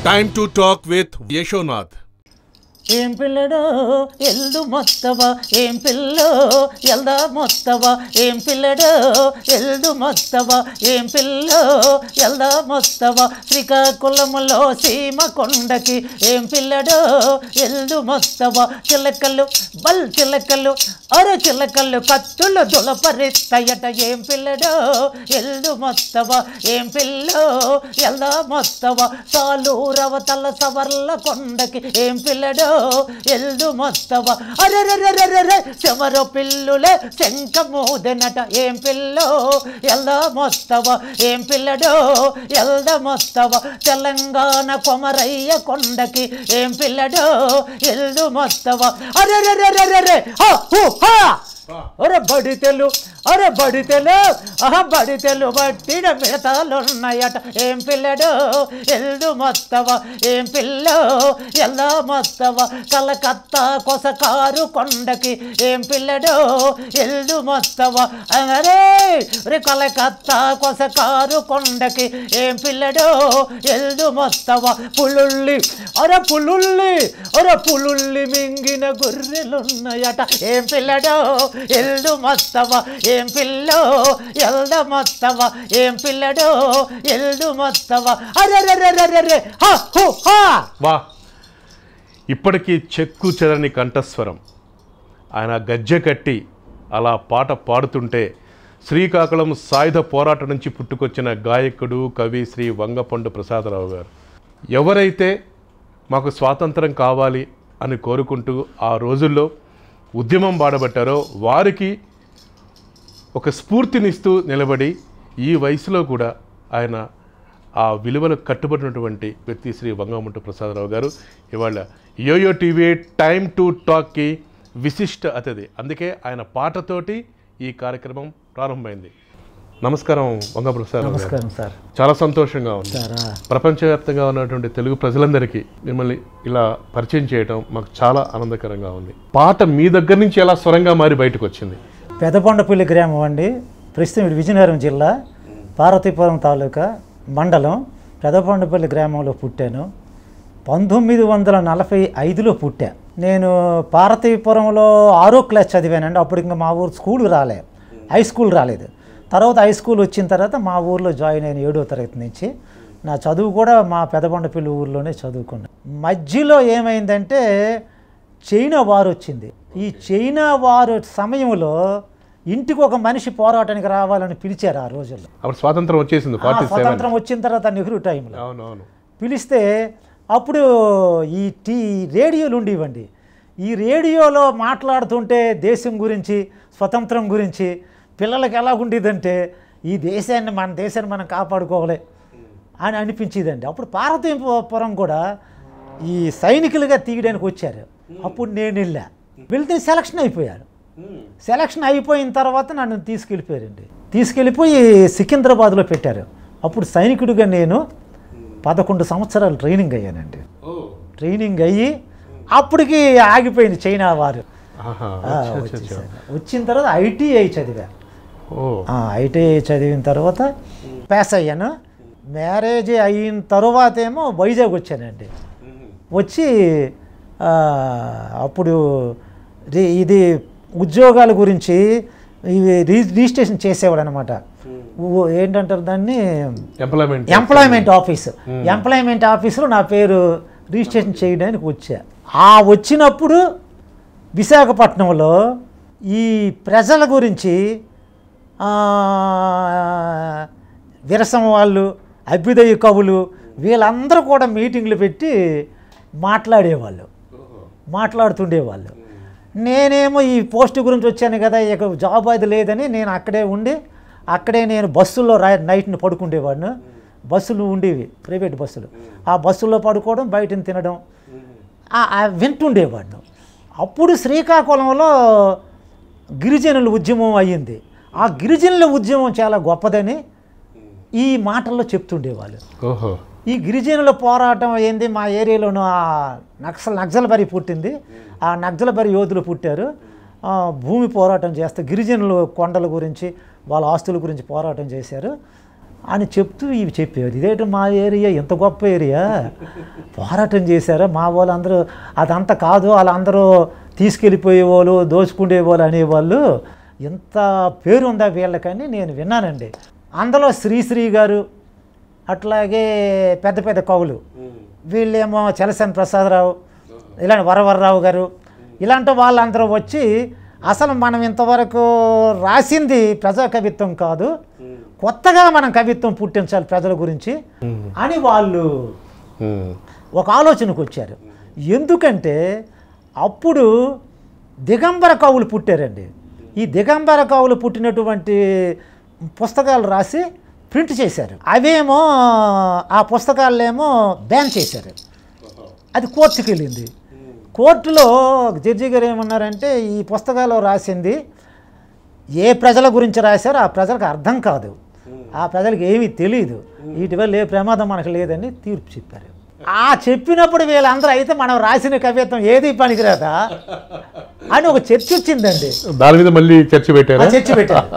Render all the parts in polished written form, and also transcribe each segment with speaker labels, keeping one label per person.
Speaker 1: Time to talk with Yeshonad.
Speaker 2: ఏం పిల్లడో ఎల్దు మొత్తవా ఏం pillow ఎల్దా మొత్తవా ఏం పిల్లడో ఎల్దు మొత్తవా ఏం పిల్లో ఎల్దా మొత్తవా శ్రీకాకుళములో సీమ కొండకి ఏం పిల్లడో ఎల్దు మొత్తవా చిలకలు బల్ చిలకలు అరే చిలకలు కత్తులు దులపరిస్తాయట ఏం పిల్లడో ఎల్దు మొత్తవా ఏం పిల్లో ఎల్దా మొత్తవా సాలూరవతల సవర్ల కొండకి ఏం పిల్లడో ఎల్దు మొత్తవా అరెరెరెరెరె చెమరు పిల్లులే శంఖ మోదెనట ఏం పిల్లో ఎల్ద మొత్తవా ఏం పిల్లడో ఎల్ద మొత్తవా తెలంగాణ కొమరయ్య కొండకి ఏం పిల్లడో ఎల్దు మొత్తవా అరెరెరెరెరె హా హూ హా అరే బడితెలు బడితెలు బట్టిన మిడతలున్నాయట ఏం పిల్లడో ఎల్దు మొత్తవా ఏం పిల్లో ఎల్ద మొత్తవా కలకత్తా కొసకారు కొండకి ఏం పిల్లడో ఎల్దు మొత్తవా అరే రే కలకత్తా కొసకారు కొండకి ఏం పిల్లడో ఎల్దు మొత్తవా పులుల్లి పులుల్లి మింగిన గొర్రెలున్నాయట ఏం పిల్లడో ఎల్దు మొత్తవా ఏం పిల్లో ఎల్ద మొత్తవా ఏం పిల్లడో ఎల్దు మొత్తవా అరెరెరెరెరె హా హూ హా.
Speaker 3: వా, ఇప్పటికీ చెక్కు చెదరని కంఠస్వరం. ఆయన గజ్జె కట్టి అలా పాట పాడుతుంటే శ్రీకాకుళం సాయుధ పోరాటం నుంచి పుట్టుకొచ్చిన గాయకుడు కవి శ్రీ వంగపండు ప్రసాదరావు గారు. ఎవరైతే మాకు స్వాతంత్రం కావాలి అని కోరుకుంటూ ఆ రోజుల్లో ఉద్యమం బాడబట్టారో వారికి ఒక స్ఫూర్తినిస్తూ నిలబడి ఈ వయసులో కూడా ఆయన ఆ విలువలకు కట్టుబడినటువంటి వ్యక్తి శ్రీ వంగపండు ప్రసాదరావు గారు ఇవాళ యోయో టీవీ టైమ్ టు టాక్కి విశిష్ట అతిథి. అందుకే ఆయన పాటతోటి ఈ కార్యక్రమం ప్రారంభమైంది. నమస్కారం వంగపండు ప్రసాదరావు గారు.
Speaker 2: నమస్కారం సార్.
Speaker 3: చాలా సంతోషంగా ఉంది. ప్రపంచవ్యాప్తంగా ఉన్నటువంటి తెలుగు ప్రజలందరికీ మిమ్మల్ని ఇలా పరిచయం చేయడం మాకు చాలా ఆనందకరంగా ఉంది. పాట మీ దగ్గర నుంచి ఎలా స్వరంగా మారి బయటకు వచ్చింది?
Speaker 2: పెదకొండపల్లి గ్రామం అండి, ప్రస్తుతం విజయనగరం జిల్లా పార్వతీపురం తాలూకా మండలం పెదకొండపల్లి గ్రామంలో పుట్టాను. 1945లో పుట్టా. నేను పార్వతీపురంలో 6వ క్లాస్ చదివానండి. అప్పుడు ఇంకా మా ఊరు స్కూల్ రాలే, హై స్కూల్ రాలేదు. తర్వాత హై స్కూల్ వచ్చిన తర్వాత మా ఊర్లో జాయిన్ అయిన 7వ తరగతి నుంచి. నా చదువు కూడా మా పెదకొండపల్లి ఊర్లోనే చదువుకున్నాను. మధ్యలో ఏమైందంటే చైనా వారు వచ్చింది. ఈ చైనా వారు సమయంలో ఇంటికి ఒక మనిషి పోరాటానికి రావాలని పిలిచారు. ఆ రోజుల్లో
Speaker 3: అప్పుడు స్వాతంత్రం వచ్చేసింది.
Speaker 2: స్వాతంత్రం వచ్చిన తర్వాత నెహ్రూ టైంలో
Speaker 3: అవునవును
Speaker 2: పిలిస్తే అప్పుడు ఈ రేడియోలు ఉండేవండి. ఈ రేడియోలో మాట్లాడుతుంటే దేశం గురించి, స్వతంత్రం గురించి పిల్లలకి ఎలా ఉండేదంటే ఈ దేశాన్ని మనం కాపాడుకోవాలి అని అనిపించేదండి. అప్పుడు పార్వతీపురం కూడా ఈ సైనికులుగా తీయడానికి వచ్చారు. అప్పుడు నేను వెళ్తే సెలక్షన్ అయిపోయారు. సెలక్షన్ అయిపోయిన తర్వాత నన్ను తీసుకెళ్ళిపోయి సికింద్రాబాద్లో పెట్టారు. అప్పుడు సైనికుడిగా నేను 11 సంవత్సరాలు ట్రైనింగ్ అయ్యానండి. ట్రైనింగ్ అయ్యి అప్పటికి ఆగిపోయింది చైనా వారు. వచ్చిన తర్వాత ఐటీఐ చదివాను. ఐటీఐ చదివిన తర్వాత పాస్ అయ్యాను. మ్యారేజ్ అయిన తర్వాత ఏమో వైజాగ్ వచ్చానండి. వచ్చి అప్పుడు ఇది ఉద్యోగాల గురించి ఇవి రిజిస్ట్రేషన్ చేసేవాడు అనమాట. ఏంటంటారు దాన్ని, ఎంప్లాయ్మెంట్ ఆఫీస్. ఎంప్లాయ్మెంట్ ఆఫీసులో నా పేరు రిజిస్ట్రేషన్ చేయడానికి వచ్చా. వచ్చినప్పుడు విశాఖపట్నంలో ఈ ప్రజల గురించి విరసం వాళ్ళు, అభ్యుదయ కవులు వీళ్ళందరూ కూడా మీటింగ్లు పెట్టి మాట్లాడుతుండేవాళ్ళు. నేనేమో ఈ పోస్ట్ గురించి వచ్చాను కదా, ఇక జాబ్ అది లేదని నేను అక్కడే నేను బస్సుల్లో నైట్ని పడుకుండేవాడిని. బస్సులు ఉండేవి, ప్రైవేట్ బస్సులు. ఆ బస్సుల్లో పడుకోవడం, బయటని తినడం వింటుండేవాడిని. అప్పుడు శ్రీకాకుళంలో గిరిజనుల ఉద్యమం అయ్యింది. ఆ గిరిజనుల ఉద్యమం చాలా గొప్పదని ఈ మాటల్లో చెప్తుండేవాళ్ళు. ఈ గిరిజనుల పోరాటం ఏంది, మా ఏరియాలోనూ ఆ నక్సల్బరి పుట్టింది. ఆ నక్సల్బరి యోధులు పుట్టారు. భూమి పోరాటం చేస్తే గిరిజనులు కొండల గురించి, వాళ్ళ ఆస్తుల గురించి పోరాటం చేశారు. అని చెప్తూ ఇవి చెప్పేవారు. ఇదేంటి మా ఏరియా ఎంత గొప్ప ఏరియా, పోరాటం చేశారా మా వాళ్ళందరూ, అదంతా కాదు వాళ్ళందరూ తీసుకెళ్ళిపోయేవాళ్ళు దోచుకునేవాళ్ళు అనేవాళ్ళు, ఎంత పేరు ఉందా వీళ్ళకని నేను విన్నానండి. అందులో శ్రీశ్రీ గారు, అట్లాగే పెద్ద పెద్ద కవులు, వీళ్ళేమో చలసాని ప్రసాదరావు, ఇలాంటి వరవరరావు గారు, ఇలాంటి వాళ్ళందరూ వచ్చి అసలు మనం ఇంతవరకు రాసింది ప్రజా కవిత్వం కాదు, కొత్తగా మనం కవిత్వం పుట్టించాలి ప్రజల గురించి అని వాళ్ళు ఒక ఆలోచనకు వచ్చారు. ఎందుకంటే అప్పుడు దిగంబర కవులు పుట్టారండి. ఈ దిగంబర కవులు పుట్టినటువంటి పుస్తకాలు రాసి ప్రింట్ చేశారు. అవేమో ఆ పుస్తకాలనేమో బ్యాన్ చేశారు. అది కోర్టుకి వెళ్ళింది. కోర్టులో జడ్జి గారు ఏమన్నారంటే, ఈ పుస్తకాలు రాసింది ఏ ప్రజల గురించి రాశారో ఆ ప్రజలకు అర్థం కాదు, ఆ ప్రజలకు ఏమీ తెలియదు, వీటి వల్ల ఏ ప్రమాదం మనకు లేదని తీర్పు చెప్పారు. ఆ చెప్పినప్పుడు వీళ్ళందరూ అయితే మనం రాసిన కవిత్వం ఏది పనికిరాదా అని ఒక చర్చ వచ్చిందండి.
Speaker 3: దాని మీద మళ్ళీ చర్చ పెట్టారు.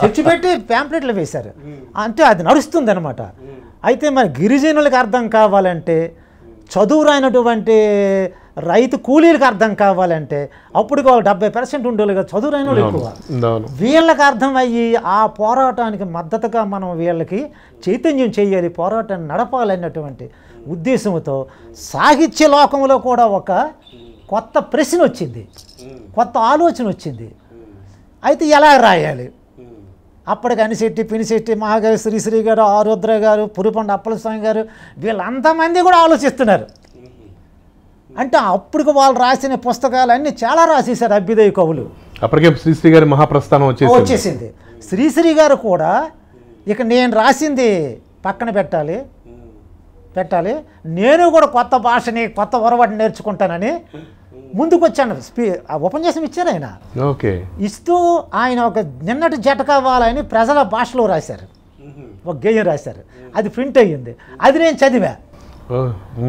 Speaker 2: చర్చ పెట్టి ప్యాంప్లెట్లు వేశారు. అంటే అది నడుస్తుంది అనమాట. అయితే మరి గిరిజనులకు అర్థం కావాలంటే, చదువు రాయినటువంటి రైతు కూలీలకు అర్థం కావాలంటే అప్పుడు 70% ఉండేవాళ్ళు కదా, చదువు రాయిన వాళ్ళు ఎక్కువ. వీళ్ళకి అర్థం అయ్యి ఆ పోరాటానికి మద్దతుగా మనం వీళ్ళకి చైతన్యం చేయాలి, పోరాటాన్ని నడపాలన్నటువంటి ఉద్దేశంతో సాహిత్య లోకంలో కూడా ఒక కొత్త ప్రశ్న వచ్చింది, కొత్త ఆలోచన వచ్చింది. అయితే ఎలా రాయాలి? అప్పటికి అనిశెట్టి, పినిశెట్టి, మహాగారు, శ్రీశ్రీ గారు, ఆరుద్ర గారు, పురుపండ అప్పలస్వామి గారు, వీళ్ళంతమంది కూడా ఆలోచిస్తున్నారు. అంటే అప్పటికి వాళ్ళు రాసిన పుస్తకాలన్నీ చాలా రాసేశారు అభ్యుదయ కవులు.
Speaker 3: అప్పటికే శ్రీశ్రీ గారి మహాప్రస్థానం
Speaker 2: వచ్చేసింది. శ్రీశ్రీ గారు కూడా ఇక నేను రాసింది పక్కన పెట్టాలి, నేను కూడా కొత్త భాషని, కొత్త ఒరవడిని నేర్చుకుంటానని ముందుకు వచ్చాను. ఉపన్యాసం ఇచ్చారు ఆయన. ఇస్తూ ఆయన ఒక నిన్నటి జట కావాలని ప్రజల భాషలో రాశారు, ఒక గేయం రాశారు. అది ప్రింట్ అయ్యింది. అది నేను చదివా.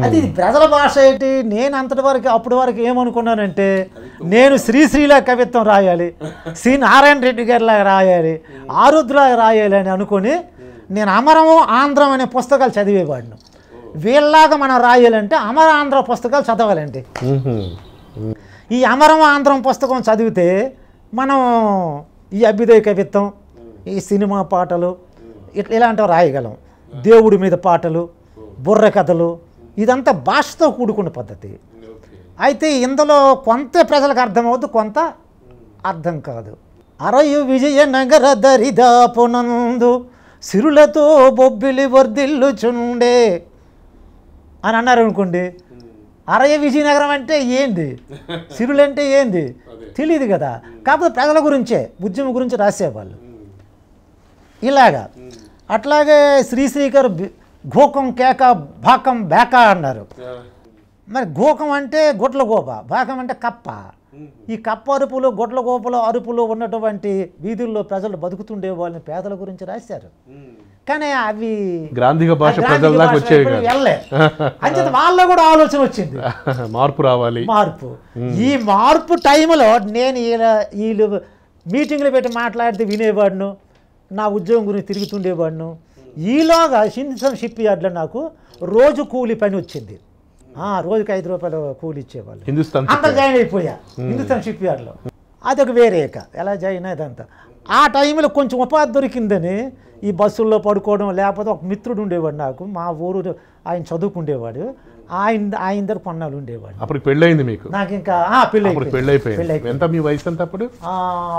Speaker 2: అది ప్రజల భాష ఏంటి? నేను అంతటి వరకు అప్పటి వరకు ఏమనుకున్నానంటే, నేను శ్రీశ్రీలా కవిత్వం రాయాలి, సి నారాయణ రెడ్డి గారిలా రాయాలి, ఆరుద్రలా రాయాలి అని అనుకుని నేను అమరము ఆంధ్రం అనే పుస్తకాలు చదివేవాడిని. వీళ్ళలాగా మనం రాయాలంటే అమర ఆంధ్ర పుస్తకాలు చదవాలండి. ఈ అమరం ఆంధ్రం పుస్తకం చదివితే మనం ఈ అభ్యుదయ కవిత్వం, ఈ సినిమా పాటలు ఇలాంటివి రాయగలం. దేవుడి మీద పాటలు, బుర్ర కథలు, ఇదంతా భాషతో కూడుకున్న పద్ధతి. అయితే ఇందులో కొంత ప్రజలకు అర్థమవుతుంది, కొంత అర్థం కాదు. అరయు విజయనగర దరిదాపునందు సిరులతో బొబ్బిలి వర్ధిల్లుచుండే అని అన్నారు అనుకోండి. అరయ విజయనగరం అంటే ఏంది, సిరులంటే ఏంది తెలియదు కదా. కాకపోతే ప్రజల గురించే, ఉద్యమం గురించి రాసేవాళ్ళు ఇలాగా. అట్లాగే శ్రీశ్రీ గారు గోకం కేక భాకం బేక అన్నారు. మరి గోకం అంటే గొడ్ల గోప, భాకం అంటే కప్ప. ఈ కప్ప అరుపులు, గొడ్ల గోపలు అరుపులు ఉన్నటువంటి వీధుల్లో ప్రజలు బతుకుతుండే వాళ్ళని, పేదల గురించి రాశారు. కానీ అవి
Speaker 3: గ్రాంధిక భాష ప్రజల్లోకి వచ్చేవి
Speaker 2: వెళ్ళే. అంచేత వాళ్ళలో కూడా ఆలోచన వచ్చింది,
Speaker 3: మార్పు రావాలి.
Speaker 2: ఈ మార్పు టైంలో నేను వీళ్ళు మీటింగ్లు పెట్టి మాట్లాడితే వినేవాడును, నా ఉద్యోగం గురించి తిరుగుతుండేవాడును. ఈలోగా హిందుస్థాన్ షిప్ యార్డ్లో నాకు రోజు కూలి పని వచ్చింది. రోజుకి 5 రూపాయలు కూలి ఇచ్చేవాళ్ళు. అంతా జాయిన్ అయిపోయా హిందుస్థాన్ షిప్ యార్డ్లో. అదొక వేరేక ఎలా జాయిన్ అయ్యేదంతా. ఆ టైంలో కొంచెం ఉపాధి దొరికిందని ఈ బస్సుల్లో పడుకోవడం, లేకపోతే ఒక మిత్రుడు ఉండేవాడు నాకు, మా ఊరు ఆయన చదువుకుండేవాడు, ఆయన దగ్గర కొన్నాళ్ళు ఉండేవాడు.
Speaker 3: అప్పుడు పెళ్ళయింది మీకు?
Speaker 2: నాకు ఇంకా పెళ్ళైపోయింది.
Speaker 3: ఎంత మీ వయసు ఎంత అప్పుడు?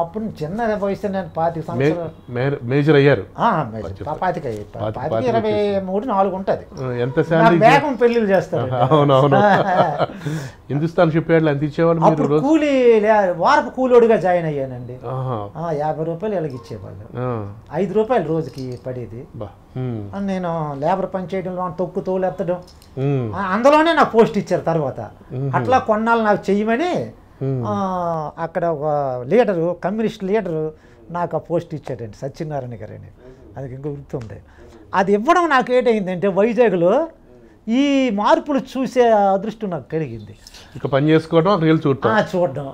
Speaker 2: అప్పుడు చిన్న వయసు, నేను 25 సంవత్సరాలు
Speaker 3: మేజర్ అయ్యారు.
Speaker 2: 23-24 ఉంటుంది.
Speaker 3: ఎంత శాలరీ?
Speaker 2: వేగం పెళ్లిళ్ళు చేస్తారు.
Speaker 3: అవునవును. హిందుస్థాన్ షిప్ యార్డ్లో ఎంత ఇచ్చేవాళ్ళు?
Speaker 2: అప్పుడు కూలీ వారపు కూలోడుగా జాయిన్ అయ్యానండి. 50 రూపాయలు ఇలాగ ఇచ్చేవాళ్ళు. 5 రూపాయలు రోజుకి పడేది. నేను లేబర్ పని చేయడంలో తొక్కు తోలు ఎత్తడం, అందులోనే నాకు పోస్ట్ ఇచ్చారు తర్వాత. అట్లా కొన్నాళ్ళు నాకు చెయ్యమని అక్కడ ఒక లీడరు, కమ్యూనిస్ట్ లీడరు నాకు ఆ పోస్ట్ ఇచ్చాడండి, సత్యనారాయణ గారు అని. అది ఇంకా గుర్తుంది. అది ఇవ్వడం నాకు ఏంటైందంటే, వైజాగ్లో ఈ మార్పులు చూసే అదృష్టం నాకు కలిగింది.
Speaker 3: ఇక పని చేసుకోవడం, రీల్
Speaker 2: చూడడం,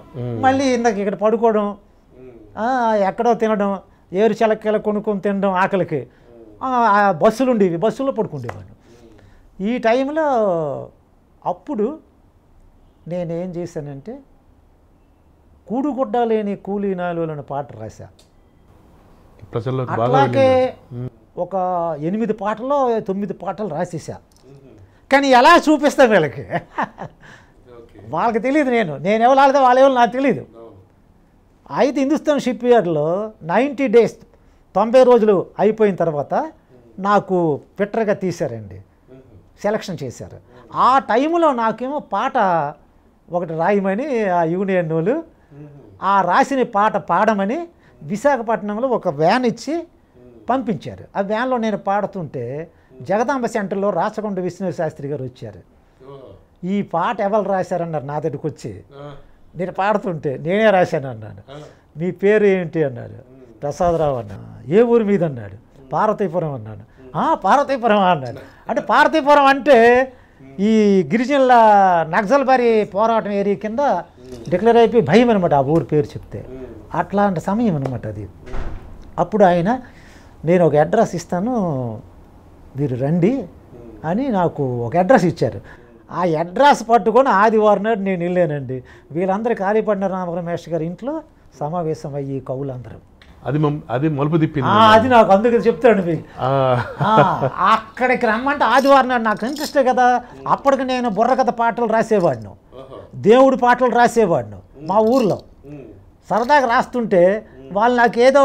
Speaker 2: మళ్ళీ ఇందాక ఇక్కడ పడుకోవడం, ఎక్కడో తినడం, ఏరు చెలక్కలు కొనుక్కొని తినడం ఆకలికి, బస్సులు ఉండేవి, బస్సులో పడుకుండేవాడిని. ఈ టైంలో అప్పుడు నేనేం చేశానంటే కూడుగుడ్డ లేని కూలీనాలు అనే పాట రాశా. అట్లాగే ఒక 8 పాటల్లో 9 పాటలు రాసేసా. కానీ ఎలా చూపిస్తాను వీళ్ళకి, వాళ్ళకి తెలియదు, నేను ఎవరు ఆడితే వాళ్ళు ఎవరు నాకు తెలియదు. అయితే హిందుస్థాన్ షిప్ యార్డ్లో 90 డేస్ 90 రోజులు అయిపోయిన తర్వాత నాకు పిట్టర్గా తీశారండి, సెలక్షన్ చేశారు. ఆ టైంలో నాకేమో పాట ఒకటి రాయమని ఆ యూనియన్ వాళ్ళు ఆ రాసిన పాట పాడమని విశాఖపట్నంలో ఒక వ్యాన్ ఇచ్చి పంపించారు. ఆ వ్యాన్లో నేను పాడుతుంటే జగదాంబ సెంటర్లో రాచకొండ విష్ణు శాస్త్రి గారు వచ్చారు. ఈ పాట ఎవరు రాశారన్నారు నా దగ్గరికి వచ్చి. నేను పాడుతుంటే నేనే రాశాను అన్నాను. మీ పేరు ఏంటి అన్నాడు. ప్రసాదరావు అన్నా. ఏ ఊరి మీద అన్నాడు. పార్వతీపురం అన్నాను. పార్వతీపురం అన్నాడు. అంటే పార్వతీపురం అంటే ఈ గిరిజనుల నక్సల్బారీ పోరాటం ఏరియా కింద డిక్లేర్ అయిపోయి భయం అనమాట ఆ ఊరి పేరు చెప్తే. అట్లాంటి సమయం అనమాట అది. అప్పుడు ఆయన నేను ఒక అడ్రస్ ఇస్తాను మీరు రండి అని నాకు ఒక అడ్రస్ ఇచ్చారు. ఆ అడ్రస్ పట్టుకొని ఆదివారం నాడు నేను వెళ్ళానండి. వీళ్ళందరూ కాళీపట్న రామరమేష్ గారి ఇంట్లో సమావేశం అయ్యి కవులందరూ.
Speaker 3: అది మలుపు తిప్పింది.
Speaker 2: అది నాకు అందుకే చెప్తాడు మీకు. అక్కడికి రమ్మంటే ఆదివారం నాడు నాకు ఇంట్రెస్టే కదా. అప్పటికి నేను బుర్రకథ పాటలు రాసేవాడిను, దేవుడి పాటలు రాసేవాడిను మా ఊర్లో. సరదాగా రాస్తుంటే వాళ్ళు నాకు ఏదో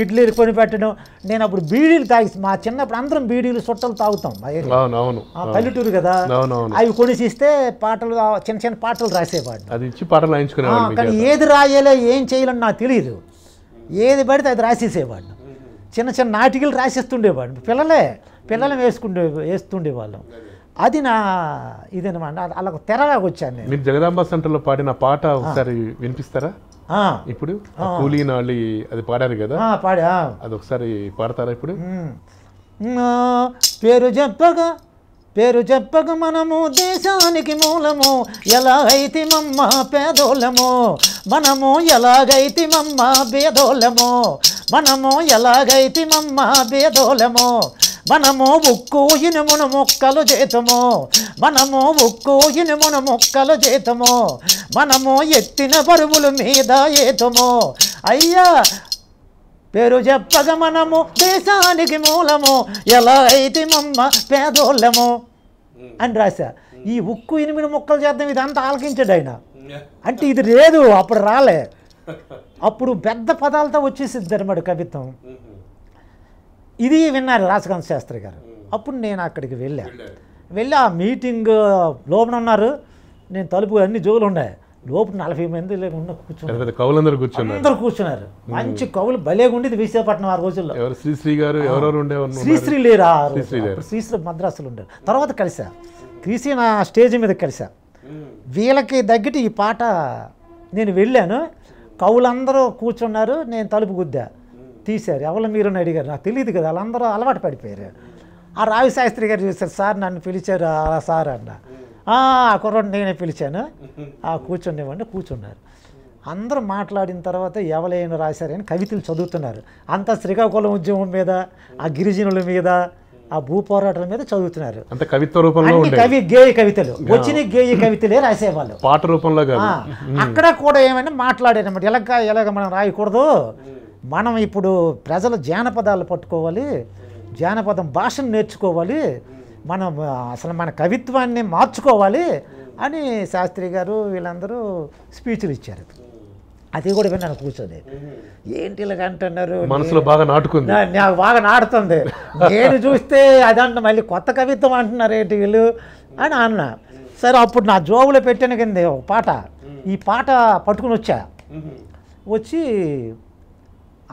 Speaker 2: ఇడ్లీలు కొని పెట్టడం. నేను అప్పుడు బీడీలు తాగి, మా చిన్నప్పుడు అందరం బీడీలు చుట్టలు తాగుతాం, పల్లెటూరు కదా, అవి కొనిసిస్తే పాటలు చిన్న చిన్న పాటలు రాసేవాడిని. కానీ ఏది రాయాలో ఏం చేయాలని నాకు తెలియదు. ఏది పడితే అది రాసేసేవాడిని. చిన్న చిన్న నాటికలు రాసేస్తుండేవాడిని. పిల్లలు వేస్తుండేవాళ్ళం. అది నా ఇదనమాట. అలా తెరగా వచ్చాను నేను.
Speaker 3: మీరు జగదాంబ సెంటర్లో పాడిన పాట ఒకసారి వినిపిస్తారా? ఇప్పుడు కూలీనాలి అది పాడారు కదా, అది ఒకసారి పాడతారా ఇప్పుడు?
Speaker 2: పేరు చెప్పగా మనము దేశానికి మూలము, ఎలాగైతిమమ్మ పేదోళ్ళము మనము, ఎలాగైతిమమ్మ భేదోళ్ళము మనము, ఎలాగైతిమమ్మ భేదోళ్ళము మనము, ఉక్కు ఇనుమును మొక్కలు చేతము మనము, ఉక్కు ఇనుమును మొక్కలు చేతము మనము, ఎత్తిన బరువుల మీద ఏతము అయ్యా. పేరు చెప్పగా మనము దేశానికి మూలము, ఎలా అయితే మమ్మ పేదోళ్ళము అని రాశా. ఈ ఉక్కు ఇనుమిని మొక్కలు చేద్దాం ఇదంతా ఆలకించాడు ఆయన. అంటే ఇది లేదు, అప్పుడు రాలే. అప్పుడు పెద్ద పదాలతో వచ్చేసిద్ది అనమాట కవిత్వం. ఇది విన్నారు రాచకాంత శాస్త్రి గారు. అప్పుడు నేను అక్కడికి వెళ్ళి ఆ మీటింగ్ లోపల ఉన్నారు. నేను తలుపు అన్ని జోలు ఉన్నాయి, లోపల 40 మంది కూర్చున్నారు. అందరూ కూర్చున్నారు. మంచి కవులు భలేగా ఉండేది విశాఖపట్నం ఆ రోజుల్లో. శ్రీశ్రీ లేరా, శ్రీశ్రీ మద్రాసులు ఉండేది. తర్వాత కలిసా, క్రీసీ నా స్టేజ్ మీద కలిసా. వీళ్ళకి తగ్గిటి ఈ పాట నేను వెళ్ళాను. కవులందరూ కూర్చున్నారు. నేను తలుపు గుద్దా, తీశారు. ఎవరు మీరు అని అడిగారు. నాకు తెలియదు కదా, వాళ్ళందరూ అలవాటు పడిపోయారు. ఆ రావి శాస్త్రి గారు చూశారు. సార్ నన్ను పిలిచారు సార్ అన్న. కుర్రోడు నేనే పిలిచాను, కూర్చునేవాడిని. కూర్చున్నారు. అందరూ మాట్లాడిన తర్వాత ఎవరైనా రాశారని కవితలు చదువుతున్నారు. అంతా శ్రీకాకుళం ఉద్యమం మీద, ఆ గిరిజనుల మీద, ఆ భూ పోరాటాల మీద చదువుతున్నారు. గేయ కవితలు వచ్చిన గేయ కవితలే రాసేవాళ్ళు,
Speaker 3: పాట రూపంలో.
Speaker 2: అక్కడ కూడా ఏమైనా మాట్లాడారన్నమాట. ఎలాగ మనం రాయకూడదు, మనం ఇప్పుడు ప్రజల జానపదాలు పట్టుకోవాలి, జానపదం భాషను నేర్చుకోవాలి, మనం అసలు మన కవిత్వాన్ని మార్చుకోవాలి అని శాస్త్రి గారు వీళ్ళందరూ స్పీచ్లు ఇచ్చారు. అది కూడా విన్నాను కూర్చొని. ఏంటి ఇలాగ అంటున్నారు,
Speaker 3: మనసులో బాగా నాటుకుంది,
Speaker 2: నాకు బాగా నాటుతుంది. నేను చూస్తే అదంట మళ్ళీ కొత్త కవిత్వం అంటున్నారు ఏంటి వీళ్ళు అని అన్నా. సరే అప్పుడు నా జోబులో పెట్టాను కింద ఒక పాట. ఈ పాట పట్టుకుని వచ్చి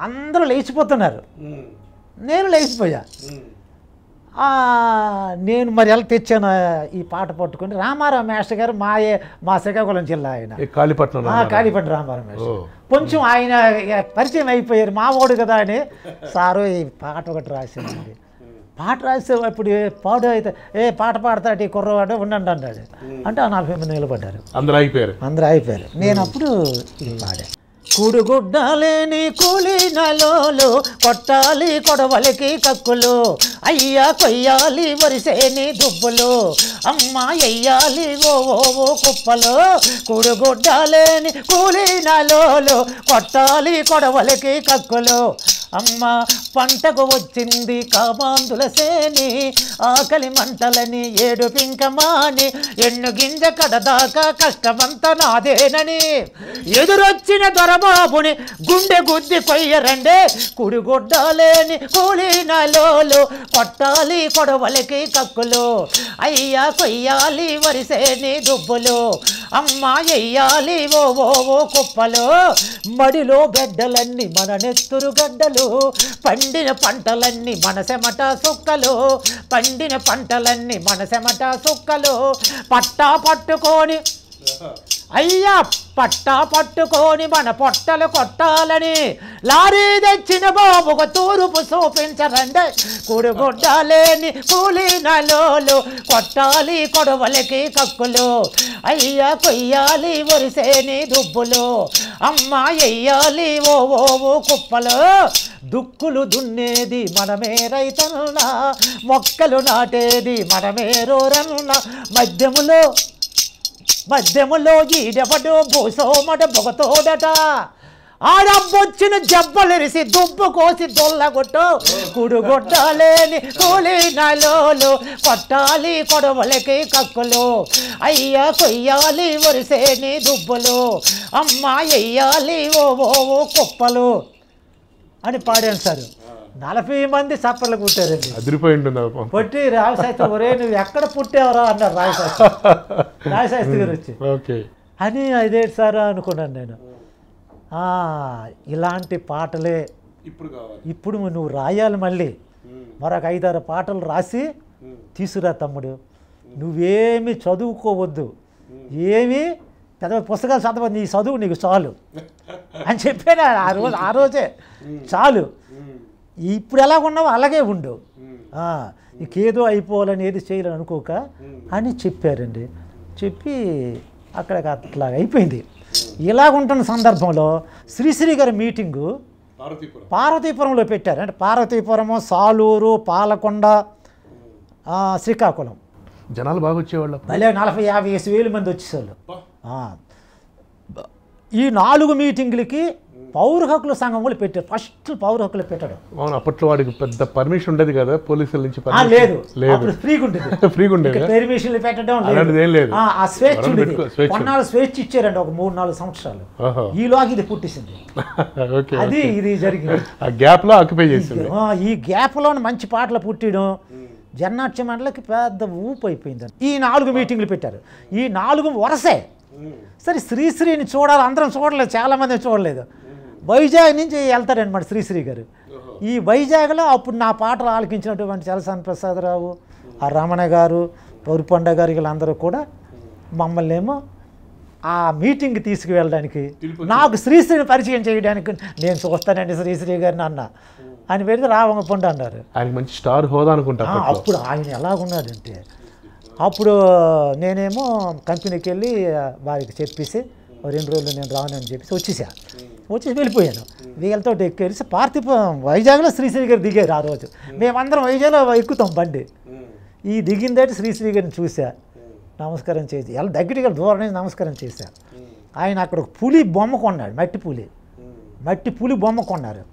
Speaker 2: అందరూ లేచిపోతున్నారు, నేను లేచిపోయా. నేను మరి ఎలా తెచ్చాను ఈ పాట పట్టుకుని. రామారావు మేస్టర్ గారు మా శ్రీకాకుళం జిల్లా ఆయన, కాళీపట్నం రామారావు మేస్టర్. కొంచెం ఆయన పరిచయం అయిపోయారు, మా ఓడు కదా అని. సారు ఈ పాట ఒకటి రాసానండి. పాట రాసే ఇప్పుడు పాడు అయితే పాట పాడతాడు ఈ కుర్రవాడు ఉండండి అన్నాడు. అంటే ఆ 40 మంది నిలబడ్డారు,
Speaker 3: అందరూ అయిపోయారు.
Speaker 2: నేను అప్పుడు ఇది పాడా. కుడుగుడ్డలేని కూలినలోలు కొట్టాలి కొడవలికి కక్కులు అయ్యా కొయ్యాలి వరిసేని దుబ్బులు అమ్మ ఎయ్యాలి ఓ కుప్పలు కుడుగుడ్డలేని కూలినలోలు కొట్టాలి కొడవలికి కక్కులు అమ్మ పంటకు వచ్చింది కామాందుల సేని ఆకలి మంటలని ఏడు పింకమాని ఎన్ను గింజ కడదాకా కష్టమంతా నాదేనని ఎదురొచ్చిన దొరబాబుని గుండె గుద్ది కొయ్యరండే కుడిగొడ్డాలేని కూలినలోలు కొట్టాలి కొడవలికి కక్కులు అయ్యా కొయ్యాలి వరిసేని దుబ్బులు అమ్మ ఎయ్యాలి ఓ కుప్పలు మడిలో గడ్డలన్నీ మన నెత్తురు గడ్డలు పండిన పంటలన్నీ మనసెమట సుక్కలు పండిన పంటలన్నీ మనసెమట సుక్కలు పట్టా పట్టుకొని అయ్యా పట్టా పట్టుకొని మన పొట్టలు కొట్టాలని లారీ తెచ్చిన బాబుకు తూర్పు చూపించరండి కుడుగుడ్డలేని కూలినలోలు కొట్టాలి కొడవలికి కక్కులు అయ్యా కొయ్యాలి వరిసేని దుబ్బులు అమ్మ ఎయ్యాలి ఓ కుప్పలు దుక్కులు దున్నేది మనమే రైతన్నా మొక్కలు నాటేది మనమే రోరన్నా మధ్యములో ఈడెవడు భూసోమడ బొగతోడట ఆడబ్బొచ్చిన జబ్బలెరిసి దుబ్బు కోసి దొల్లగొట్టు కుడుగొట్టాలేని కూలినలోలు కొట్టాలి కొడవలికి కక్కులు అయ్యా కొయ్యాలి వరిసేని దుబ్బులు అమ్మ ఎయ్యాలి ఓ కుప్పలు అని పాడాను సార్ 40 మంది చప్పట్లు పుట్టారండి పుట్టి రాయశాస్త్రి ఒరే నువ్వు ఎక్కడ పుట్టావరా అన్నారు రాయశాస్త్రి గారు వచ్చి అని అదేంటి సార్ అనుకున్నాను నేను ఇలాంటి పాటలే ఇప్పుడు నువ్వు రాయాలి మళ్ళీ మరొక 5-6 పాటలు రాసి తీసుకురా తమ్ముడు నువ్వేమి చదువుకోవద్దు ఏమి పెద్ద పుస్తకాలు చదవ నీ చదువు నీకు చాలు అని చెప్పాను ఆ రోజే చాలు ఇప్పుడు ఎలా ఉన్నావో అలాగే ఉండు నీకేదో అయిపోవాలని ఏది చేయాలని అనుకోక అని చెప్పారండి చెప్పి అక్కడికి అట్లా అయిపోయింది ఇలాగుంటున్న సందర్భంలో శ్రీశ్రీ గారి మీటింగు పార్వతీపురంలో పెట్టారు అంటే పార్వతీపురము సాలూరు పాలకొండ శ్రీకాకుళం
Speaker 3: జనాలు బాగా వచ్చేవాళ్ళు
Speaker 2: మళ్ళీ 40-50 వేల మంది వచ్చేవాళ్ళు ఈ 4 మీటింగులకి పౌర హక్కుల సంఘం వాళ్ళు పెట్టారు ఫస్ట్ పౌర హక్కులు పెట్టాడు
Speaker 3: అవును అప్పట్లో వాడికి పెద్ద పర్మిషన్ ఉండేది కదా పోలీసుల నుంచి
Speaker 2: లేదు ఫ్రీగా ఉండేది పర్మిషన్లు పెట్టడం లేదు ఆ స్వేచ్ఛ ఉండేది కొన్నాళ్ళు స్వేచ్ఛ ఇచ్చారండి ఒక 3-4 సంవత్సరాలు ఈలోగా ఇది పుట్టింది అది ఇది జరిగింది
Speaker 3: ఆ గ్యాప్ లో ఆక్యుపై చేసింది
Speaker 2: ఈ గ్యాప్ లో మంచి పాటలు పుట్టడం జన్నాట్య మండలికి పెద్ద ఊపు అయిపోయింది ఈ 4 మీటింగ్లు పెట్టారు ఈ 4 వరుసే సరే శ్రీశ్రీని చూడాలి అందరం చూడలేదు చాలామంది చూడలేదు వైజాగ్ నుంచి వెళ్తారనమాట శ్రీశ్రీ గారు ఈ వైజాగ్లో అప్పుడు నా పాటలు ఆలకించినటువంటి చలసాని ప్రసాదరావు ఆ రమణ గారు పౌరిపండ గారు వీళ్ళందరూ కూడా మమ్మల్ని ఏమో ఆ మీటింగ్కి తీసుకువెళ్ళడానికి నాకు శ్రీశ్రీని పరిచయం చేయడానికి నేను చూస్తానండి శ్రీశ్రీ గారిని అన్న ఆయన పెడితే రావంగపండు అన్నారు
Speaker 3: ఆయన మంచి స్టార్ హోదా అనుకుంటా
Speaker 2: అప్పుడు ఆయన ఎలాగున్నాడంటే అప్పుడు నేనేమో కంపెనీకి వెళ్ళి వారికి చెప్పేసి 2 రోజులు నేను రానని చెప్పేసి వచ్చేసి వెళ్ళిపోయాను వీళ్ళతో ఎక్కేసి వైజాగ్లో శ్రీశ్రీ గారు దిగారు ఆ రోజు మేమందరం వైజాగ్లో ఎక్కుతాం బండి ఈ దిగిందంటే శ్రీశ్రీ గారిని చూసా నమస్కారం చేసి ఎలా దగ్గరికి దూరం నుంచి నమస్కారం చేశా ఆయన అక్కడ ఒక పులి బొమ్మ కొన్నాడు మట్టి పులి బొమ్మ కొన్నారు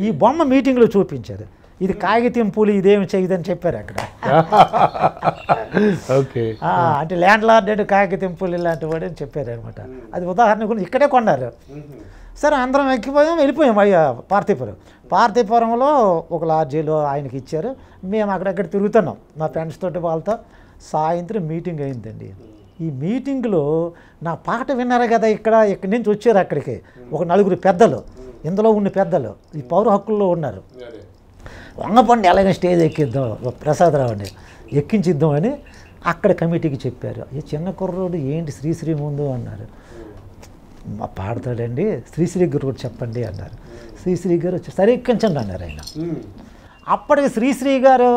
Speaker 2: ఈ బొమ్మ మీటింగ్లో చూపించారు ఇది కాగితం పులి ఇదేమి చేయదని చెప్పారు అక్కడ అంటే ల్యాండ్ లార్డ్ అంటే కాగితం పులి ఇలాంటి వాడు అని చెప్పారు అనమాట అది ఉదాహరణ గురించి ఇక్కడే కొన్నారు సరే అందరం ఎక్కిపోయాం వెళ్ళిపోయాం పార్తీపురంలో ఒక లాడ్జీలో ఆయనకి ఇచ్చారు మేము అక్కడెక్కడ తిరుగుతున్నాం మా ఫ్రెండ్స్ తోటి వాళ్ళతో సాయంత్రం మీటింగ్ అయిందండి ఈ మీటింగ్లో నా పాట విన్నారు కదా ఇక్కడి నుంచి వచ్చారు అక్కడికి ఒక 4 పెద్దలు ఇందులో ఉన్న పెద్దలు ఈ పౌర హక్కుల్లో ఉన్నారు వంగపండి ఎలాగైనా స్టేజ్ ఎక్కిద్దాం ప్రసాదరావుని ఎక్కించిద్దాం అని అక్కడ కమిటీకి చెప్పారు ఈ చిన్న కుర్రోడు ఏంటి శ్రీశ్రీ ముందు అన్నారు పాడతాడండి శ్రీశ్రీ గారు కూడా చెప్పండి అన్నారు శ్రీశ్రీ గారు వచ్చి సరే ఎక్కించండి అన్నారు ఆయన అప్పటికి శ్రీశ్రీ గారు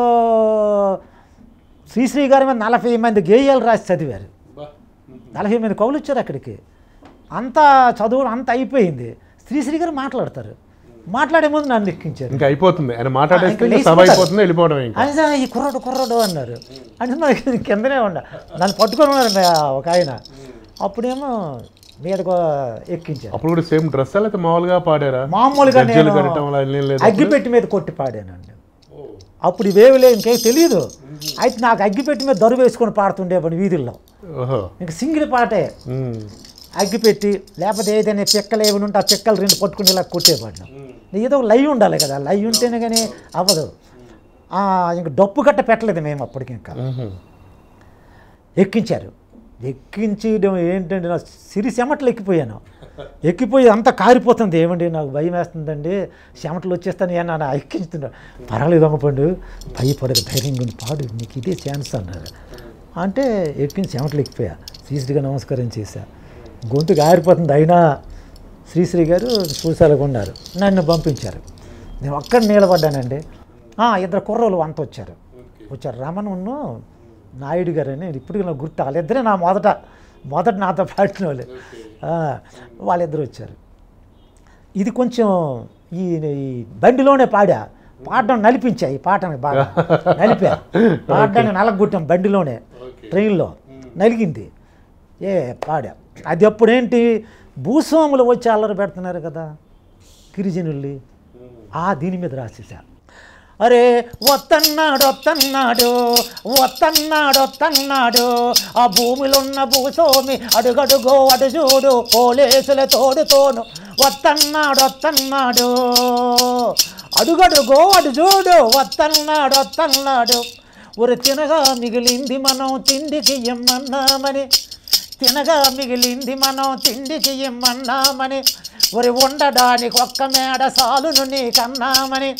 Speaker 2: మీద 40 మంది గేయాలు రాసి చదివారు 40 మంది కవులు వచ్చారు అక్కడికి అంతా చదువు అంతా అయిపోయింది శ్రీశ్రీ గారు మాట్లాడతారు, మాట్లాడే ముందు నన్ను ఎక్కించారు.
Speaker 3: ఇంకా అయిపోతుంది, ఆయన మాట్లాడేస్తే సభ అయిపోతుంది, వెళ్ళిపోవడం.
Speaker 2: ఆయన ఈ కుర్రాడు అన్నారు. అంటే నాకు కిందనే నన్ను పట్టుకొని ఉన్నారు ఒక ఆయన. అప్పుడేమో మీదకు ఎక్కించారు.
Speaker 3: అప్పుడు కూడా సేమ్ డ్రెస్ అయితే మామూలుగా పాడారా?
Speaker 2: మామూలుగా అగ్గిపెట్టి మీద కొట్టి పాడానండి. అప్పుడు ఇవేవిలే, ఇంకేం తెలియదు. అయితే నాకు అగ్గిపెట్టి మీద దరువు వేసుకొని పాడుతుండేవాడు వీధుల్లో. ఇంకా సింగిల్ పాటే అగ్గిపెట్టి, లేకపోతే ఏదైనా పిక్కలు ఏమైనా ఉంటే ఆ పిక్కలు 2 పట్టుకుని ఇలా కొట్టేవాడు. ఏదో లై ఉండాలి కదా, లై ఉంటేనే కానీ అవ్వదు. ఇంకా డప్పు గట్ట పెట్టలేదు మేము అప్పటికి. ఇంకా ఎక్కించారు. ఎక్కించడం ఏంటంటే నా సిరి చెమటలు ఎక్కిపోయి అంతా కారిపోతుంది. ఏమండి నాకు భయం వేస్తుందండి, చెమటలు వచ్చేస్తాను ఏమన్నా ఎక్కించుతున్నాడు. పర్వాలేదు అమ్మపండు, భయపడదు, ధైర్యంగా పాడు, నీకు ఇదే ఛాన్స్ అన్నారు. అంటే ఎక్కించి చెమటలు ఎక్కిపోయా. శ్రీశ్రీగా నమస్కారం చేశా. గొంతు కారిపోతుంది, అయినా శ్రీశ్రీ గారు చూసాలుగా ఉన్నారు. నన్ను పంపించారు. నేను ఒక్కడ నిలబడ్డానండి. 2 కుర్రోళ్ళు వంత వచ్చారు. రమణను నాయుడు గారు అని ఇప్పటికీ నాకు గుర్తు. వాళ్ళిద్దరే నా మొదట నాతో పాడిన వాళ్ళు. వాళ్ళిద్దరు వచ్చారు. ఇది కొంచెం ఈ బండిలోనే పాడడం నలిపించా. ఈ పాటని బాగా నలిపా. పాడడానికి నలగొట్టాం బండిలోనే, ట్రైన్లో నలిగింది. పాడా. అది అప్పుడేంటి, భూస్వాములు వచ్చి అల్లరి పెడుతున్నారు కదా గిరిజనుల్ని, దీని మీద రాసేసా. అరే వత్తన్నాడు ఆ భూమిలో ఉన్న భూస్వామి అడుగడుగో అడు చూడు పోలీసుల తోడుతోను వత్తన్నాడు అడుగడుగో అడు చూడు వత్తన్నాడు. ఒరి తినగా మిగిలింది మనం తిండికి ఇమ్మన్నామని, ఒరి ఉండడానికి ఒక్క మేడ సాలును నీకన్నామని,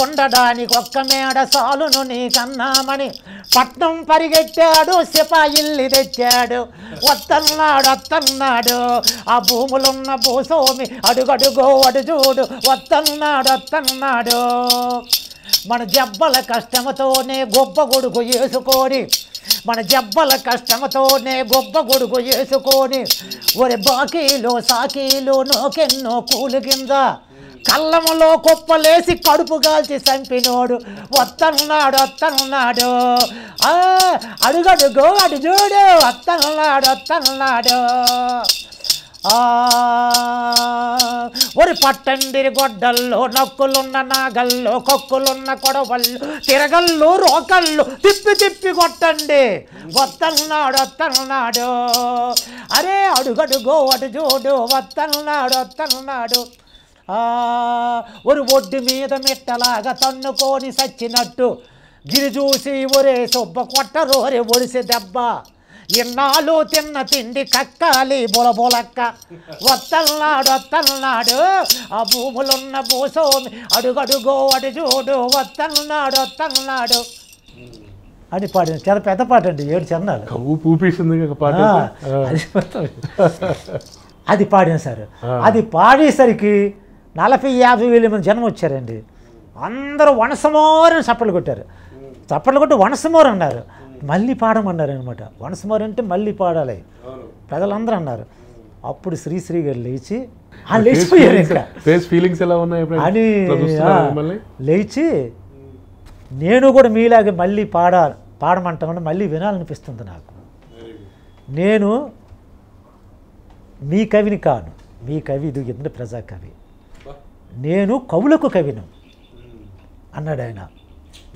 Speaker 2: ఉండడానికి ఒక్క మేడ సాలును నీకన్నామని పట్నం పరిగెట్టాడు, సిపాయిల్ని తెచ్చాడు. వత్తన్నాడు ఆ భూములున్న భూస్వామి అడుగడుగో అడు చూడు వత్తన్నాడు. మన జబ్బల కష్టముతోనే గొప్ప గొడుగు వేసుకొని ఒరి బాకీలు సాకీలు నోకెన్నో కూలు కింద కళ్ళములో కుప్పలేసి కడుపు కాల్చి చంపినోడు వత్తన్నాడు. అడుగడుగో అడు చూడు వత్తన్నాడు. ఒరి పట్టండిరి గొడ్డల్లో నక్కులున్న నాగల్లో కొక్కులున్న కొడవళ్ళు తిరగళ్ళు రోకళ్ళు తిప్పి కొట్టండి వత్తన్నాడు. అరే అడుగడుగో అటు చూడు వత్తన్నాడు. ఒరి ఒడ్డు మీద మిట్టలాగా తన్నుకొని సచ్చినట్టు గిరి చూసి ఒరే సొబ్బ కొట్టరు ఒరే ఒడిసి దెబ్బ. ఇన్నాళ్ళు తిన్న తిండి కక్కాలి బొలబొలక్క వత్తన్నాడు ఆ భూములున్న భూస్వామి అడుగడుగో అడు చూడు వత్తన్నాడు అని పాడిన. చాలా పెద్ద పాట అండి, 7 చరణాలు. అది పాడిన సార్. అది పాడేసరికి 40-50 వేల మంది జనం వచ్చారండి. అందరూ వనసమోరని చప్పట్లు కొట్టారు. చప్పట్లు కొట్టి వనసమోరు అన్నారు. మళ్ళీ పాడమన్నారు అనమాట. వనసమోరు అంటే మళ్ళీ పాడాలి ప్రజలందరూ అన్నారు. అప్పుడు శ్రీశ్రీ గారు లేచిపోయారు. ఇంకా అని లేచి నేను కూడా మీలాగే మళ్ళీ పాడమంటామని మళ్ళీ వినాలనిపిస్తుంది నాకు. నేను మీ కవిని కాను, మీ కవి ఇది ఎందుకు ప్రజాకవి, నేను కవులకు కవిను అన్నాడు ఆయన.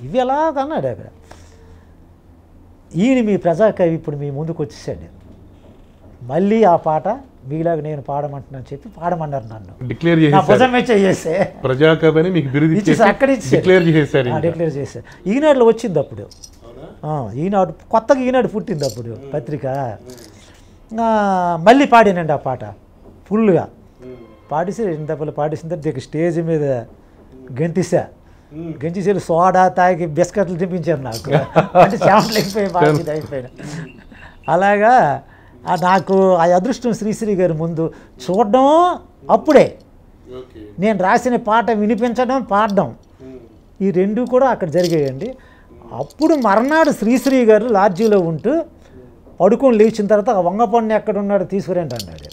Speaker 2: ఇవి ఎలాగన్నాడు అక్కడ. ఈయన మీ ప్రజాకవి ఇప్పుడు మీ ముందుకు వచ్చేసాడు. మళ్ళీ ఆ పాట మీలాగా నేను పాడమంటున్నాను చెప్పి పాడమన్నారు నన్ను. డిక్లేర్ చేసే
Speaker 3: ప్రజాకవి అని మీకు బిరుదు ఇచ్చేసి
Speaker 2: అక్కడ డిక్లేర్ చేశారు. ఈనాడులో వచ్చింది అప్పుడు. ఈనాడు కొత్తగా ఈనాడు పుట్టింది అప్పుడు పత్రిక. మళ్ళీ పాడానండి ఆ పాట ఫుల్గా పాడేసి 2 దెబ్బలు పాడేసిన తర్వాత స్టేజ్ మీద గంటిసేలు సోడా తాగి బిస్కెట్లు తినిపించారు నాకు. అంటే చెమటలు అయిపోయాయి. అలాగా నాకు ఆ అదృష్టం శ్రీశ్రీ గారి ముందు చూడడం, అప్పుడే నేను రాసిన పాట వినిపించడం, పాడడం, ఈ 2 కూడా అక్కడ జరిగాయండి. అప్పుడు మర్నాడు శ్రీశ్రీ గారు లాడ్జీలో ఉంటూ పడుకొని లేచిన తర్వాత ఆ వంగపండు ఎక్కడ ఉన్నాడో తీసుకురండి అన్నాడు.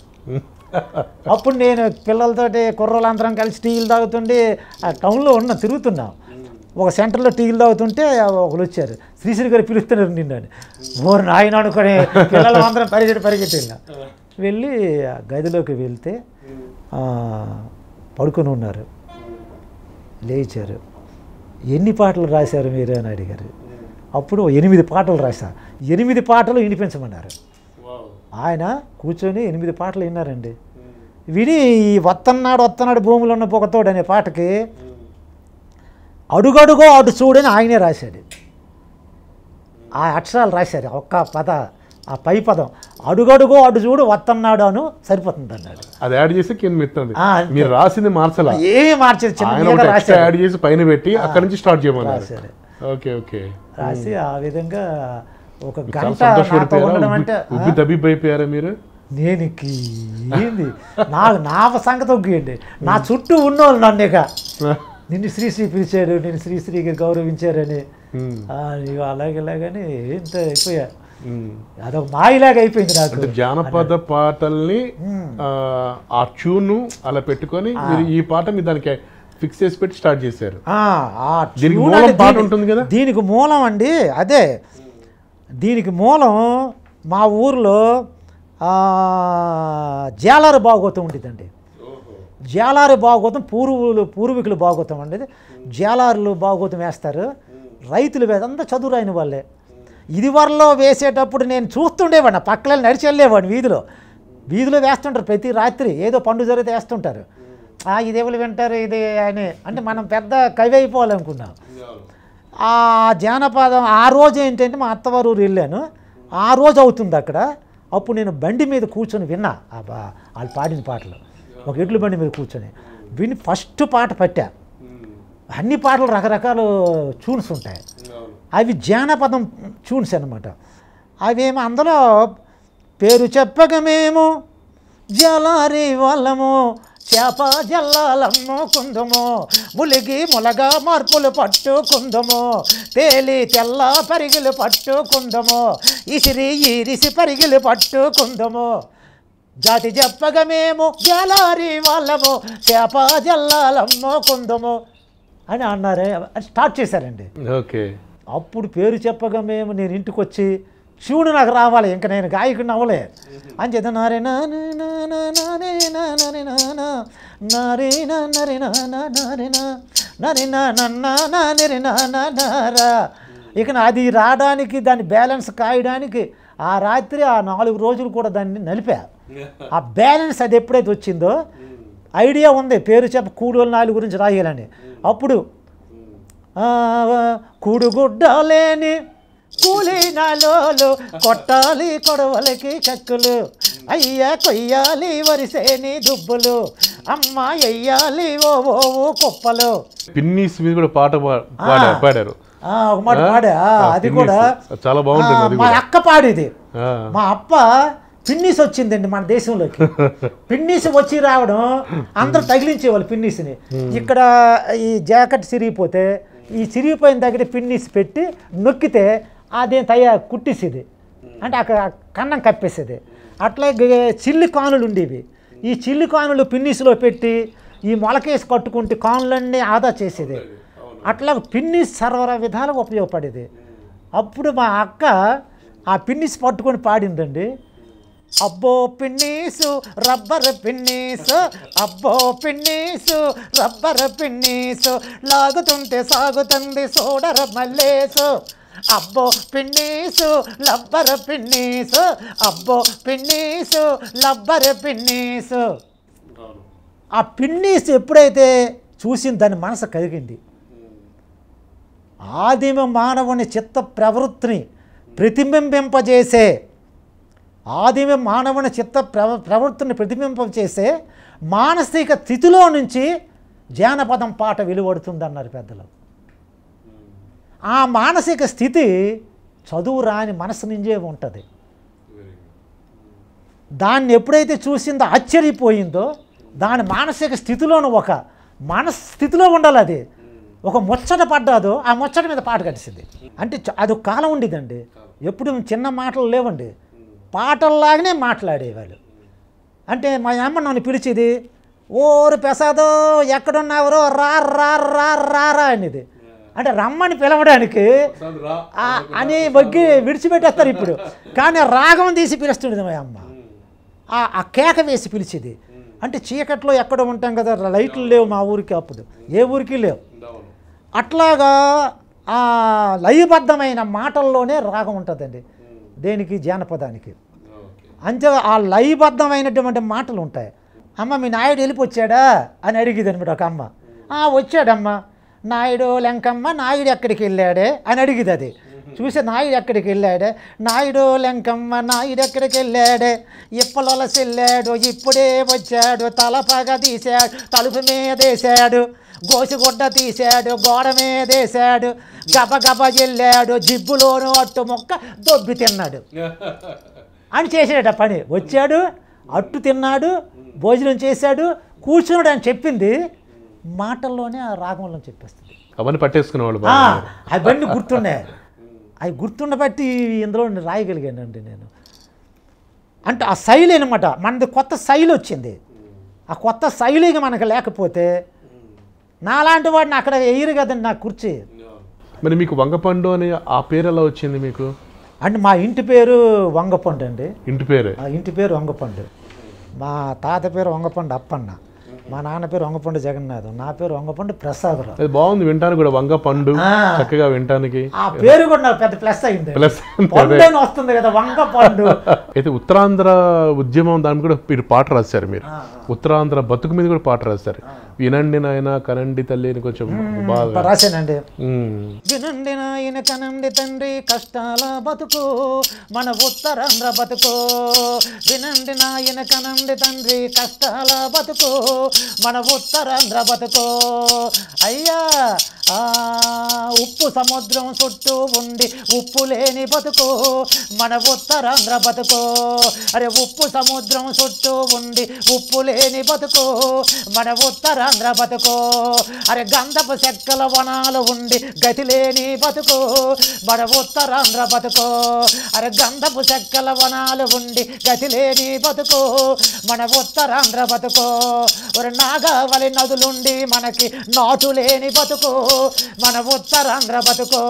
Speaker 2: అప్పుడు నేను పిల్లలతోటి కుర్రోళ్ళందరం కలిసి టీలు తాగుతుండి ఆ టౌన్లో తిరుగుతున్నాం. ఒక సెంటర్లో టీలు తాగుతుంటే ఒకరు వచ్చారు, శ్రీశ్రీ గారు పిలుస్తున్నారు నిన్నని. ఓరు నాయన అనుకుని పిల్లలు అందరం పరిగెట్టి వెళ్ళి ఆ గదిలోకి వెళ్తే పడుకొని ఉన్నారు. లేచారు. ఎన్ని పాటలు రాశారు మీరు అని అడిగారు. అప్పుడు 8 పాటలు రాశా. 8 పాటలు వినిపించమన్నారు. ఆయన కూర్చొని 8 పాటలు విన్నారండి. విని ఈ వత్తన్నాడు భూములు ఉన్న పొగతోడు అనే పాటకి అడుగడుగో అటు చూడని ఆయనే రాశాడు. ఆ అక్షరాలు రాశారు. ఒక్క పద, ఆ పై పదం అడుగడుగో అటు చూడు వత్తన్నాడు అను సరిపోతుంది అన్నాడు.
Speaker 3: అది యాడ్ చేసి కింద మెత్తండి. మీరు రాసింది మార్చలా,
Speaker 2: ఏమీ మార్చేది, చిన్న
Speaker 3: యాడ్ చేసి పైన పెట్టి అక్కడి నుంచి స్టార్ట్ చేయమన్నారు. ఓకే ఓకే
Speaker 2: రాసి ఆ విధంగా ఒక గంట ఉండడం అంటే
Speaker 3: ఉబ్బి తబ్బిబ్బైపోయారా మీరు?
Speaker 2: నేను ఏంది నా సంగతి ఒగ్గియండి. నా చుట్టూ ఉన్నోళ్ళు నన్నుక నిన్ను శ్రీశ్రీ పిలిచాడు, నేను శ్రీశ్రీకి గౌరవించారని అలాగేలాగని ఇంత అయిపోయా. అదొక మాయిలాగా అయిపోయింది నాకు.
Speaker 3: జానపద పాటల్ని ఆ ట్యూన్ అలా పెట్టుకొని మీరు ఈ పాట మీ దానికి ఫిక్స్ చేసి పెట్టి స్టార్ట్ చేశారు. పాట ఉంటుంది కదా,
Speaker 2: దీనికి మూలం అండి. అదే దీనికి మూలం మా ఊర్లో జాలారు భాగవతం ఉండేదండి. జాలారు భాగవతం పూర్వీకులు భాగవతం అండి. జాలారులు భాగవతం వేస్తారు, రైతులు అంతా చదువు రాని వాళ్ళే. ఇది వరలో వేసేటప్పుడు నేను చూస్తుండేవాడిని, పక్కన నడిచి వెళ్ళేవాడిని. వీధిలో వేస్తుంటారు ప్రతి రాత్రి, ఏదో పండుగ జరిగితే వేస్తుంటారు. ఇది ఎవరు వింటారు ఇది అని అంటే మనం పెద్ద కవి అయిపోవాలనుకున్నాం. ఆ జానపదం ఆ రోజు ఏంటంటే మా అత్తవారు ఊరు వెళ్ళాను, ఆ రోజు అవుతుంది అక్కడ. అప్పుడు నేను బండి మీద కూర్చొని విన్నా వాళ్ళు పాడిన పాటలు. ఒక ఎడ్ల బండి మీద కూర్చొని విని ఫస్ట్ పాట పట్టా. అన్ని పాటలు రకరకాల ట్యూన్స్ ఉంటాయి, అవి జానపదం ట్యూన్స్ అన్నమాట. అవేమో అందులో పేరు చెప్పక మేము జలారి వాళ్ళము, చేప జల్లాలమ్మో కుందము, ములిగి ములగా మార్పులు పట్టుకుందము, తేలి తెల్ల పరిగిలు పట్టుకుందము, ఈరిసి పరిగిలు పట్టుకుందము, జాతి చెప్పగా మేము జలారి వాళ్ళము, చేప జల్లాలమ్మో కుందము అని అన్నారే. స్టార్ట్ చేశారండి.
Speaker 3: ఓకే.
Speaker 2: అప్పుడు పేరు చెప్పగా మేము నేను ఇంటికి వచ్చి శివుడు నాకు రావాలి, ఇంకా నేను గాయకుడిని అవ్వలే అని చెప్పి నారే నారే నారే నారే నారే నారా. ఇక అది రావడానికి దాన్ని బ్యాలెన్స్ కాయడానికి ఆ రాత్రి ఆ 4 రోజులు కూడా దాన్ని నలిపా. ఆ బ్యాలెన్స్ అది ఎప్పుడైతే వచ్చిందో ఐడియా ఉంది పేరు చెప్ప కూడోలు 4 గురించి రాయాలని. అప్పుడు కూడుగుడ్డలేని కూలినాలోలు కొట్టాలి కొడవలకి కక్కులు, అయ్యా కొయ్యాలి వరిసేని దుబ్బులు, అమ్మ ఎయ్యాలి ఓ కుప్పలు.
Speaker 3: పిన్నీస్ మీద కూడా పాట పాడారు.
Speaker 2: ఒక మాట పాడా, అది కూడా
Speaker 3: చాలా బాగుంటుంది.
Speaker 2: మా అక్క పాడేది. మా అప్ప పిన్నీస్ వచ్చిందండి మన దేశంలోకి. పిన్నీస్ వచ్చి రావడం అందరూ తగిలించేవాళ్ళు పిన్నీస్ని. ఇక్కడ ఈ జాకెట్ చిరిగిపోతే ఈ చిరిగిపోయిన దగ్గర పిన్నీస్ పెట్టి నొక్కితే అదేం కుట్టేసేది, అంటే అక్కడ కన్నం కప్పేసేది. అట్లాగే చిల్లి కానులు ఉండేవి. ఈ చిల్లి కానులు పిన్నీస్లో పెట్టి ఈ మొలకేసి కట్టుకుంటే కానులన్నీ ఆదా చేసేది. అట్లా పిన్నీస్ సర్వర విధాలుగా ఉపయోగపడేది. అప్పుడు మా అక్క ఆ పిన్నీస్ పట్టుకొని పాడిందండి. అబ్బో పిన్నీసు రబ్బర్ పిన్నీసు, అబ్బో పిన్నీసు రబ్బర్ పిన్నీసు, లాగుతుంటే సాగుతుంది సోడర మల్లేసు, అబ్బో పిన్నీసు లబ్బర్ పిన్నీసు, అబ్బో పిన్నీసు లబ్బర్ పిన్నీసు. ఆ పిన్నీసు ఎప్పుడైతే చూసింది దాని మనసు కలిగింది. ఆదిమ మానవుని చిత్త ప్రవృత్తిని ప్రతిబింబింపజేసే ప్రవృత్తిని ప్రతిబింబింపజేసే మానసిక స్థితిలో నుంచి జానపదం పాట వెలువడుతుందన్నారు పెద్దలు. ఆ మానసిక స్థితి చదువు రాని మనసు నుంచే ఉంటుంది. దాన్ని ఎప్పుడైతే చూసిందో ఆశ్చర్యపోయిందో దాని మానసిక స్థితిలోనూ ఒక మనస్థితిలో ఉండాలి. అది ఒక ముచ్చట పడ్డాదో ఆ ముచ్చట మీద పాట కట్టింది. అంటే అది ఒక కాలం ఉండేదండి. ఎప్పుడు చిన్న మాటలు లేవండి, పాటల్లాగానే మాట్లాడేవాళ్ళు. అంటే మా అమ్మ నన్ను పిలిచేది, ఓరు ప్రసాదు ఎక్కడున్నావురో రా రా రా రా రా అనేది. అంటే రమ్మని పిలవడానికి అని బగ్గి విడిచిపెట్టేస్తారు ఇప్పుడు, కానీ రాగం తీసి పిలుస్తుండేది మా అమ్మ. ఆ కేక వేసి పిలిచేది. అంటే చీకట్లో ఎక్కడ ఉంటాం కదా, లైట్లు లేవు మా ఊరికి, అప్పుడు ఏ ఊరికి లేవు. అట్లాగా ఆ లయబద్ధమైన మాటల్లోనే రాగం ఉంటుందండి దేనికి, జానపదానికి. అంతే ఆ లయబద్ధమైనటువంటి మాటలు ఉంటాయి. అమ్మ మీ నాయుడు వెళ్ళిపోచ్చాడా అని అడిగేది అనమాట ఒక అమ్మ. వచ్చాడమ్మా. నాయుడు లెంకమ్మ నాయుడు ఎక్కడికి వెళ్ళాడే అని అడిగేది. అది చూసి నాయుడు ఎక్కడికి వెళ్ళాడే, నాయుడు లెంకమ్మ నాయుడు ఎక్కడికి వెళ్ళాడే, ఇప్పలొలసి వెళ్ళాడు ఇప్పుడే వచ్చాడు, తలపగ తీశాడు తలుపు మీదేశాడు, గోసిగుడ్డ తీశాడు గోడ మీదేశాడు, గబ గబ వెళ్ళాడు జిబ్బులోను అట్టు మొక్క దొబ్బి తిన్నాడు అని చేసాడట పని. వచ్చాడు, అట్టు తిన్నాడు, భోజనం చేశాడు, కూర్చున్నాడు అని చెప్పింది మాటల్లోనే ఆ రాగంలో చెప్పేస్తుంది.
Speaker 3: అవన్నీ పట్టేసుకునేవాళ్ళు.
Speaker 2: అవన్నీ గుర్తున్నాయి. అవి గుర్తుండబట్టి ఇందులో రాయగలిగానండి నేను. అంటే ఆ శైలి అనమాట, మనది కొత్త శైలి వచ్చింది. ఆ కొత్త శైలిగా మనకు లేకపోతే నాలాంటి వాడిని అక్కడ వేయరు కదండి నా కుర్చీ.
Speaker 3: మరి మీకు వంగపండు అని ఆ పేరు ఎలా వచ్చింది మీకు?
Speaker 2: అంటే మా ఇంటి పేరు వంగపండు అండి.
Speaker 3: ఇంటి పేరు?
Speaker 2: ఇంటి పేరు వంగపండు. మా తాత పేరు వంగపండు అప్పన్న, మా నాన్న పేరు వంగపండు జగన్నాథ్, నా పేరు వంగపండు ప్రసాదరావు.
Speaker 3: అది బాగుంది వింటానికి కూడా, వంగపండు చక్కగా వింటానికి.
Speaker 2: ఆ పేరు కూడా నాకు పెద్ద ప్లస్ అయింది. వస్తుంది కదా వంగపండు.
Speaker 3: అయితే ఉత్తరాంధ్ర ఉద్యమం దాని కూడా మీరు పాట రాశారు. మీరు ఉత్తరాంధ్ర బతుకు మీద కూడా పాట రాశారు. వినండి నాయన కనండి తల్లి అని కొంచెం బాగా
Speaker 2: రాశానండి. వినండి నాయన కనండి తండ్రి కష్టాల బతుకు మన ఉత్తరాంధ్ర బతుకు, వినండి నాయన కనండి తండ్రి కష్టాల బతుకు మన ఉత్తరాంధ్ర బతుకు. అయ్యా ఉప్పు సముద్రం చుట్టూ ఉండి ఉప్పు లేని బతుకు మన ఉత్తరాంధ్ర బతుకు. అరే ఉప్పు సముద్రం చుట్టూ ఉండి ఉప్పు లేని బతుకు మన ఉత్తరాంధ్ర బతుకు. అరే గంధపు చెక్కల వనాలు ఉండి గతి లేని బతుకు మన ఉత్తరాంధ్ర బతుకు. అరే గంధపు చెక్కల వనాలు ఉండి గతి లేని బతుకు మన ఉత్తరాంధ్ర బతుకు. ఒరే నాగావళి నదులుండి మనకి నాటు లేని బతుకు మన ఉత్తరాంధ్ర బతుకు.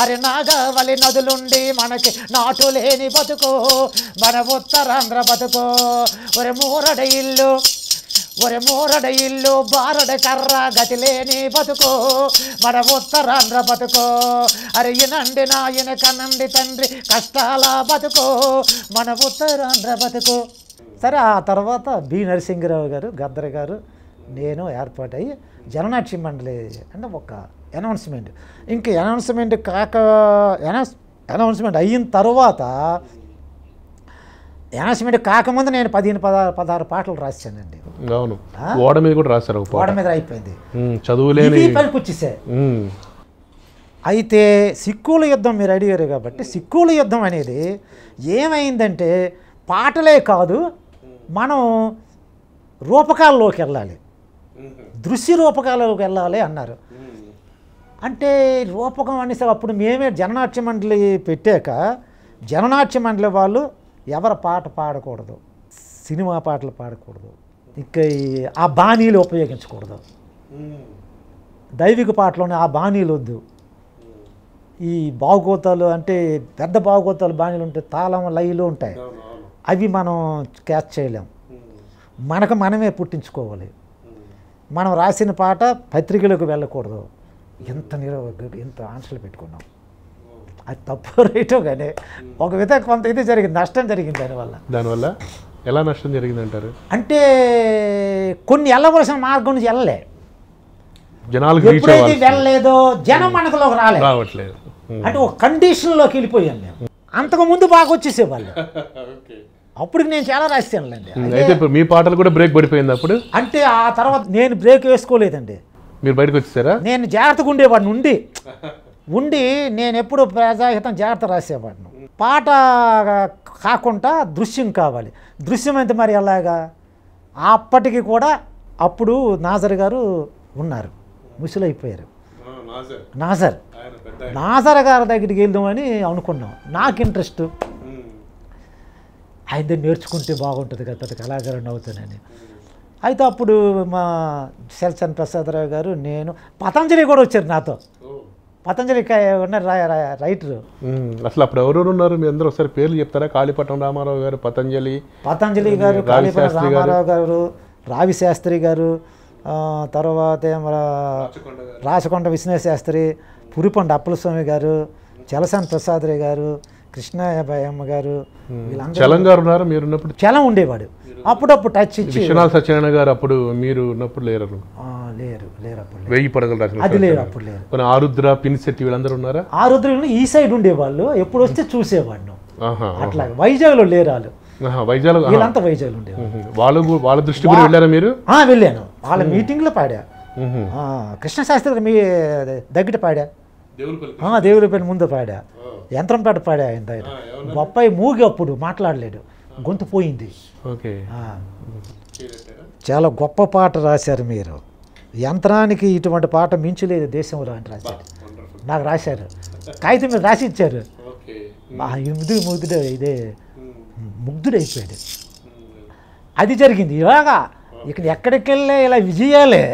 Speaker 2: అరే నాగావళి నదులుండి మనకి నాటు లేని బతుకు మన ఉత్తరాంధ్ర బతుకు. ఒరే మూరడ ఇల్లు, ఒరే మూరడ ఇల్లు బారడ కర్ర గతి లేని బతుకు మన ఉత్తరాంధ్ర బతుకు. అరే ఇనండి నాయన కనండి తండ్రి కష్టాల బతుకు మన ఉత్తరాంధ్ర బతుకు. సరే ఆ తర్వాత బి నరసింహరావు గారు గద్దర్ గారు నేను ఏర్పాటయ్యి జననాట్య మండలి అంటే ఒక అనౌన్స్మెంట్. ఇంక అనౌన్స్మెంట్ అనౌన్స్మెంట్ అయిన తర్వాత అనౌన్స్మెంట్ కాకముందు నేను 15-16 పాటలు రాశానండి.
Speaker 3: అవును, ఓడ మీద కూడా రాశారు.
Speaker 2: ఓడ మీద అయిపోయింది,
Speaker 3: చదువులేని
Speaker 2: పనికి వచ్చేసాయి. అయితే సిక్కుల యుద్ధం మీరు అడిగారు కాబట్టి సిక్కుల యుద్ధం అనేది ఏమైందంటే పాటలే కాదు, మనం రూపకాల్లోకి వెళ్ళాలి, దృశ్య రూపకాల్లోకి వెళ్ళాలి అన్నారు. అంటే రూపకం అనేసి అప్పుడు మేమే జననాట్య మండలి పెట్టాక జననాట్య మండలి వాళ్ళు ఎవరి పాట పాడకూడదు, సినిమా పాటలు పాడకూడదు, ఇంకా ఆ బాణీలు ఉపయోగించకూడదు, దైవిక పాటలోనే ఆ బాణీలు వద్దు, ఈ బాగోతాలు అంటే పెద్ద బాగోతాలు బాణీలు ఉంటాయి, తాళం లైలు ఉంటాయి, అవి మనం క్యాచ్ చేయలేం, మనకు మనమే పుట్టించుకోవాలి. మనం రాసిన పాట పత్రికలకు వెళ్ళకూడదు. ఎంత ఆన్సర్లు పెట్టుకున్నాం, అది తప్పు రైటో కానీ ఒక విధంగా కొంత ఇది జరిగింది, నష్టం జరిగింది దానివల్ల.
Speaker 3: ఎలా నష్టం జరిగింది అంటారు?
Speaker 2: అంటే కొన్ని వెళ్ళవలసిన మార్గం నుంచి వెళ్ళలే,
Speaker 3: జనాలు
Speaker 2: ఎప్పుడైతే వెళ్ళలేదో జనం మనకులోకి రావట్లేదు. అంటే ఒక కండిషన్లోకి వెళ్ళిపోయాను నేను. అంతకుముందు బాగా వచ్చేసేవాళ్ళు, అప్పటికి నేను చాలా రాశానులేండి.
Speaker 3: అయితే మీ పాటలు కూడా బ్రేక్ పడిపోయింది అప్పుడు?
Speaker 2: అంటే ఆ తర్వాత నేను బ్రేక్ వేసుకోలేదండి.
Speaker 3: మీరు బయటకు వచ్చేసారా?
Speaker 2: నేను జాగ్రత్తగా ఉండేవాడిని, ఉండి నేను ఎప్పుడు ప్రజాహితం జాగ్రత్త రాసేవాడిని. పాట కాకుండా దృశ్యం కావాలి. దృశ్యం అంటే మరి ఎలాగా? అప్పటికి కూడా అప్పుడు నాజర్ గారు ఉన్నారు, ముసలైపోయారు. నాజర్ గారి దగ్గరికి వెళ్దామని అనుకున్నాం. నాకు ఇంట్రెస్ట్. ఆయన దగ్గర నేర్చుకుంటే బాగుంటుంది కదా, పెద్ద కళాకారుని అవుతానని. అయితే అప్పుడు మా శరచంద్ర ప్రసాదరావు గారు, నేను, పతంజలి కూడా వచ్చారు నాతో. పతంజలి ఉన్నారు రైటరు.
Speaker 3: అసలు అప్పుడు ఎవరెవరు ఉన్నారు మీ అందరూ ఒకసారి పేర్లు చెప్తారా? కాళీపట్నం రామారావు గారు, పతంజలి
Speaker 2: గారు, కాళీపట్నం రామారావు గారు, రావి శాస్త్రి గారు, తర్వాత రాచకొండ విశ్వనాథ శాస్త్రి, పురిపండి అప్పలస్వామి గారు, చలసాని ప్రసాదరావు గారు, కృష్ణయ్యమ్మ గారు,
Speaker 3: చలం గారు ఉన్నారు మీరు ఉన్నప్పుడు?
Speaker 2: చలం ఉండేవాడు, అప్పుడప్పుడు టచ్ ఇచ్చి.
Speaker 3: విశ్వనాథ సత్యనారాయణ గారు అప్పుడు మీరు ఉన్నప్పుడు లేరు?
Speaker 2: లేరు అప్పుడు.
Speaker 3: 1000 పడగలు రాసిన
Speaker 2: అది లేరు, అప్పుడు లేరు.
Speaker 3: కొన్ని ఆరుద్ర, పినిశెట్టి వీళ్ళందరూ ఉన్నారా?
Speaker 2: ఆరుద్ర ఈ సైడ్ ఉండేవాళ్ళు, ఎప్పుడు వస్తే చూసేవాడిని. అట్లా వైజాగ్లో లేరు వాళ్ళు.
Speaker 3: వైజాగ్
Speaker 2: వీళ్ళంతా వైజాగ్లో ఉండేవాళ్ళు.
Speaker 3: వాళ్ళ దృష్టి కూడా వెళ్ళారా మీరు?
Speaker 2: వెళ్ళాను, వాళ్ళ మీటింగ్లో పాడా. కృష్ణశాస్త్రి మీ దగ్గర పాడా, దేవులపల్లి ముందు పాడా, యంత్రంపేట పాడా. ఆయన బొప్పాయి మూగి అప్పుడు మాట్లాడలేడు, గొంతు పోయింది. చాలా గొప్ప పాట రాశారు మీరు. యంత్రానికి ఇటువంటి పాట మించలేదు దేశంలో అని రాశారు. నాకు రాశారు, కాగితం మీద రాసి ఇచ్చారు. ఇదే ముగ్ధుడైపోయాడు. అది జరిగింది. ఇలాగా ఇక్కడ ఎక్కడికి వెళ్ళే ఇలా విజయాలే.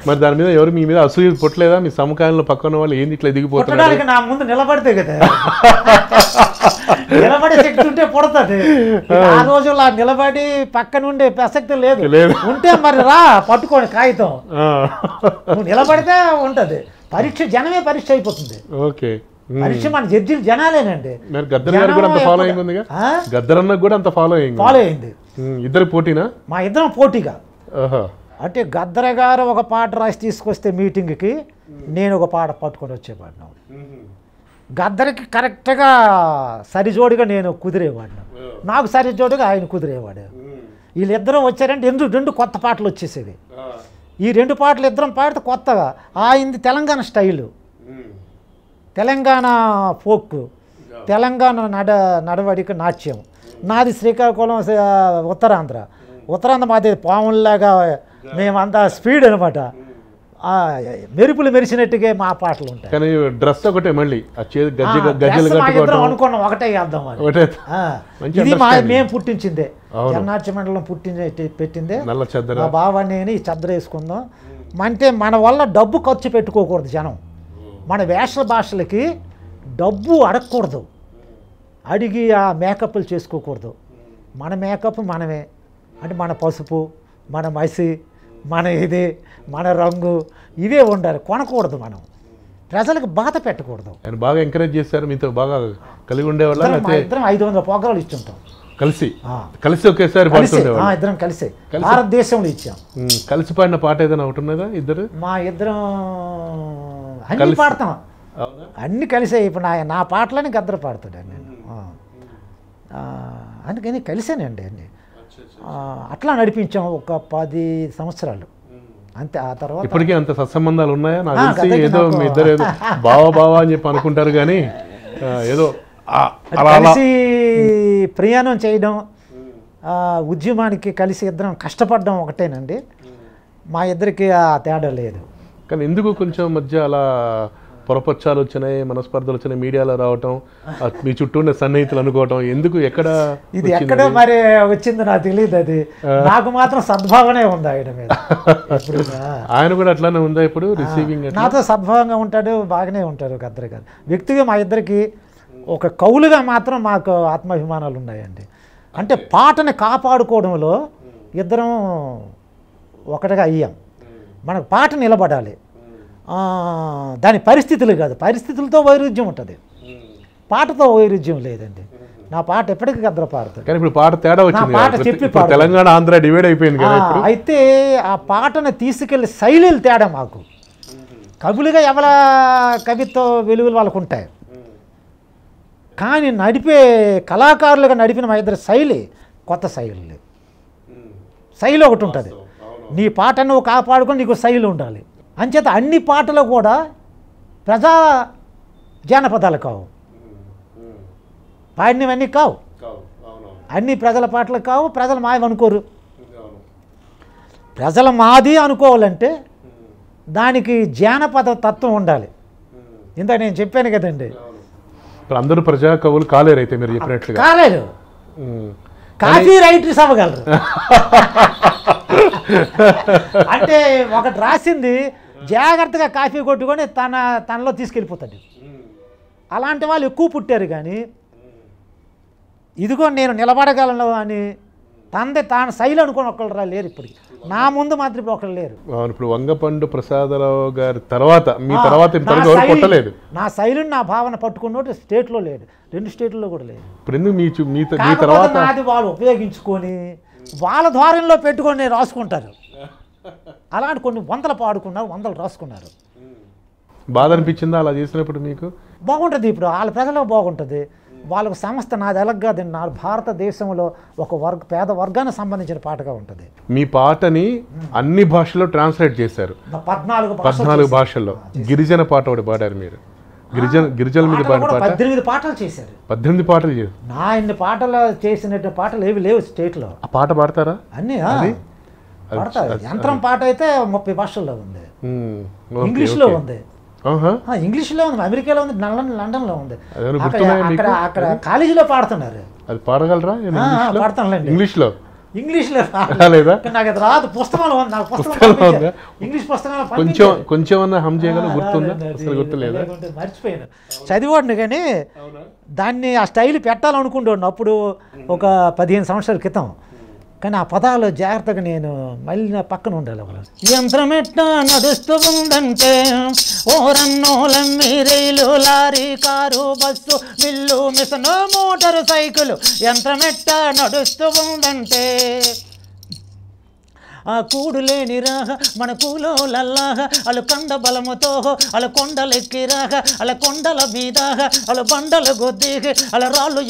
Speaker 3: మరి దాని మీద ఎవరు మీ మీద అసూయ పుట్టలేదా? మీ సమకాలంలో పక్కన వాళ్ళు ఏంది ఇట్లా దిగిపోతున్నారు?
Speaker 2: నా ముందు నిలబడితే కదా, నిలబడే శక్తి ఉంటే పుడతాది. ఆ రోజుల్లో నిలబడి పక్కన ఉండే ప్రసక్తి లేదు. ఉంటే మరి రా పట్టుకోండి కాగితం, నువ్వు నిలబడితే ఉంటది. పరీక్ష జనమే పరీక్ష అయిపోతుంది.
Speaker 3: ఓకే,
Speaker 2: పరీక్ష మన జడ్జిలు జనాలేనండి.
Speaker 3: గద్దర్ కూడా అంత ఫాలోయింగ్ ఉంది. గద్దర్ అన్నకు కూడా అంత ఫాలోయింగ్ అయింది. ఇద్దరు పోటీనా? మా
Speaker 2: ఇద్దరం పోటీగా. అంటే గద్దర్ గారు ఒక పాట రాసి తీసుకొస్తే మీటింగ్కి, నేను ఒక పాట పట్టుకొని వచ్చేవాడిను. గద్దరికి కరెక్ట్గా సరిజోడిగా నేను కుదిరేవాడిను, నాకు సరిజోడిగా ఆయన కుదిరేవాడు. వీళ్ళిద్దరూ వచ్చారంటే రెండు కొత్త పాటలు వచ్చేసేవి. ఈ 2 పాటలు ఇద్దరం పాడితే కొత్తగా. ఆయనది తెలంగాణ స్టైలు, తెలంగాణ ఫోక్, తెలంగాణ నడవడిక నాట్యం. నాది శ్రీకాకుళం, ఉత్తరాంధ్ర మాది పాముల్లాగా మేమంతా స్పీడ్ అనమాట. మెరుపులు మెరిసినట్టుగా మా పాటలు ఉంటాయి.
Speaker 3: కానీ డ్రెస్ ఒకటే, మళ్ళీ
Speaker 2: అనుకున్నాం ఒకటే వేద్దాం. ఇది మేము పుట్టించిందే, జన్నాట్య మండలం పెట్టిందే. మా బావ నేను ఈ చద్ర వేసుకుందాం అంటే, మన వల్ల డబ్బు ఖర్చు పెట్టుకోకూడదు జనం. మన వేష భాషలకి డబ్బు అడగకూడదు, అడిగి ఆ మేకప్లు చేసుకోకూడదు. మన మేకప్ మనమే, అంటే మన పసుపు, మన మసి, మన ఇది, మన రంగు, ఇవే ఉండాలి. కొనకూడదు, మనం ప్రజలకు బాధ పెట్టకూడదు.
Speaker 3: ఆయన బాగా ఎంకరేజ్ చేశారు, మీతో బాగా కలిగి ఉండేవాళ్ళ?
Speaker 2: ఇద్దరం 500 ప్రోగ్రాలు ఇచ్చుంటాం
Speaker 3: కలిసి ఒకేసారి పాడుతుండేవాళ్ళు.
Speaker 2: ఇద్దరం కలిసి భారతదేశంలో ఇచ్చాం.
Speaker 3: కలిసి పాడిన పాట ఏదైనా ఒకటి ఉన్నదా? ఇద్దరు
Speaker 2: మా ఇద్దరం అన్ని పాడతాం, అన్ని కలిసే. ఇప్పుడు నా పాటలని గద్దరు పాడుతాడు నేను, అందుకని కలిసానండి అన్ని. అట్లా నడిపించాం ఒక 10 సంవత్సరాలు అంతే. ఆ తర్వాత
Speaker 3: ఇప్పటికీ అంత సత్సంబంధాలు ఉన్నాయా? నాకు తెలిసి ఏదో మీ ఇద్దరు ఏదో బావా అని చెప్పి అనుకుంటారు, కానీ ఏదో
Speaker 2: కలిసి ప్రయాణం చేయడం, ఉద్యమానికి కలిసి ఇద్దరం కష్టపడడం ఒకటేనండి. మా ఇద్దరికి ఆ తేడా లేదు.
Speaker 3: కానీ ఎందుకు కొంచెం మధ్య అలా పొరపచ్చాలు వచ్చినాయి, మనస్పర్ధలు వచ్చినాయి, మీడియాలో రావటం, మీ చుట్టూ ఉన్న సన్నిహితులు అనుకోవటం, ఎందుకు
Speaker 2: ఇది ఎక్కడో మరి వచ్చింది నాకు తెలియదు. అది నాకు మాత్రం సద్భావనే ఉంది ఆయన మీద.
Speaker 3: ఆయన కూడా అట్లానే ఉందా ఇప్పుడు? రిసీవింగ్
Speaker 2: నాతో సద్భావంగా ఉంటాడు, బాగానే ఉంటారు గద్దర్ గారు. వ్యక్తిగా మా ఇద్దరికి ఒక కవులుగా మాత్రం మాకు ఆత్మాభిమానాలు ఉన్నాయండి. అంటే పాటని కాపాడుకోవడంలో ఇద్దరం ఒకటిగా అయ్యాం. మనకు పాట నిలబడాలి, దాని పరిస్థితులు కాదు, పరిస్థితులతో వైరుధ్యం ఉంటుంది, పాటతో వైరుధ్యం లేదండి. నా పాట ఎప్పటికీ గద్దర పాడుతుంది.
Speaker 3: కానీ ఇప్పుడు పాట తేడా వచ్చింది,
Speaker 2: పాట చెప్పి
Speaker 3: తెలంగాణ ఆంధ్ర డివైడ్ అయిపోయింది కదా.
Speaker 2: అయితే ఆ పాటను తీసుకెళ్లి శైలిలు తేడా మాకు. కవులుగా ఎవరి కవిత్వ వెలుగులు వాళ్ళకు ఉంటాయి, కానీ నడిపే కళాకారులుగా నడిపిన మా ఇద్దరు శైలి కొత్త శైలి. శైలి ఒకటి ఉంటుంది, నీ పాట నువ్వు కాపాడుకొని నీకు శైలి ఉండాలి. అంచేత అన్ని పాటలు కూడా ప్రజా జానపదాలు కావు, పాడినవన్నీ కావు, అన్ని ప్రజల పాటలు కావు, ప్రజలు మావి అనుకోరు. ప్రజల మాది అనుకోవాలంటే దానికి జానపద తత్వం ఉండాలి. ఇంత నేను చెప్పాను కదండి,
Speaker 3: ఇప్పుడు అందరూ ప్రజా కవులు కాలేరు అయితే మీరు చెప్పినట్లుగా.
Speaker 2: కాలేరు, కాఫీ రైటర్స్ అవ్వగలరు. అంటే ఒకటి రాసింది జాగ్రత్తగా కాఫీ కొట్టుకొని తనలో తీసుకెళ్ళిపోతాడు. అలాంటి వాళ్ళు ఎక్కువ పుట్టారు. కానీ ఇదిగో నేను నిలబడగలను అని తాను శైలి అనుకుని ఒకళ్ళు లేరు. ఇప్పటికి నా ముందు మాత్రం ఇప్పుడు ఒకళ్ళు లేరు.
Speaker 3: ఇప్పుడు వంగపండు ప్రసాదరావు గారి తర్వాత మీ తర్వాత ఎవరు కొట్టలేదు.
Speaker 2: నా శైలిని నా భావన పట్టుకున్నట్టు స్టేట్లో లేడు, 2 స్టేట్లలో కూడా లేదు.
Speaker 3: ఇప్పుడు ఎందుకు మీ తర్వాత
Speaker 2: నాది వాళ్ళు ఉపయోగించుకొని వాళ్ళ ద్వారంలో పెట్టుకొని రాసుకుంటారు. అలాంటి కొన్ని వందలు పాడుకున్నారు, వందలు రాసుకున్నారు.
Speaker 3: బాధ అనిపించిందా అలా చేసినప్పుడు? మీకు
Speaker 2: బాగుంటుంది, ఇప్పుడు వాళ్ళ ప్రజలకు బాగుంటుంది. వాళ్ళకు సంస్థ నాది ఎలాగా నా భారతదేశంలో ఒక పేద వర్గానికి సంబంధించిన పాటగా ఉంటుంది.
Speaker 3: మీ పాటని అన్ని భాషల్లో ట్రాన్స్లేట్ చేశారు, 14 భాషల్లో. గిరిజన పాట ఒకటి పాడారు మీరు, గిరిజనుల మీద పాడిన పాట.
Speaker 2: 18 పాటలు చేశారు.
Speaker 3: 18 పాటలు చేశారు.
Speaker 2: నా ఇన్ని పాటలు చేసినట్టు పాటలు ఏవి లేవు స్టేట్లో.
Speaker 3: ఆ పాట పాడతారా?
Speaker 2: అన్నీ పాడతారు. యంత్రం పాట అయితే 30 భాషల్లో ఉంది, ఇంగ్లీష్లో ఉంది, ఇంగ్లీష్లో ఉంది, అమెరికాలో ఉంది, లండన్లో ఉంది. అక్కడ కాలేజీలో పాడుతున్నారు.
Speaker 3: అది పాడగలరా?
Speaker 2: పాడతానులేండి
Speaker 3: ఇంగ్లీష్లో.
Speaker 2: నాకు అది రాదు, పుస్తకంలో ఉంది. నాకు పుస్తకం ఇంగ్లీష్ పుస్తకంలో
Speaker 3: కొంచెం హమ్ చేయగల గుర్తుందా? గుర్తులేదా?
Speaker 2: మర్చిపోయాను, చదివాడిని. కానీ దాన్ని ఆ స్టైల్ పెట్టాలనుకుంటాను అప్పుడు ఒక 15 సంవత్సరాల క్రితం. కానీ ఆ పదాలు జాగ్రత్తగా నేను మళ్ళీ నా పక్కన ఉండాలి. యంత్రం ఎట్లా నడుస్తూ ఉందంటే ఓరన్నోలమ్మి rail, lorry, car, bus, mill, మిషను, మోటారు సైకిలు. యంత్రం ఎట్లా నడుస్తూ ఉందంటే ఆ కూడు లేని రాహ మన కూలోలల్లాహ, అలు కండ బలముతో అల కొండలెక్కిరాహ, అల కొండల మీదాహ అల బండలు గొద్దిహి, అల రాళ్ళు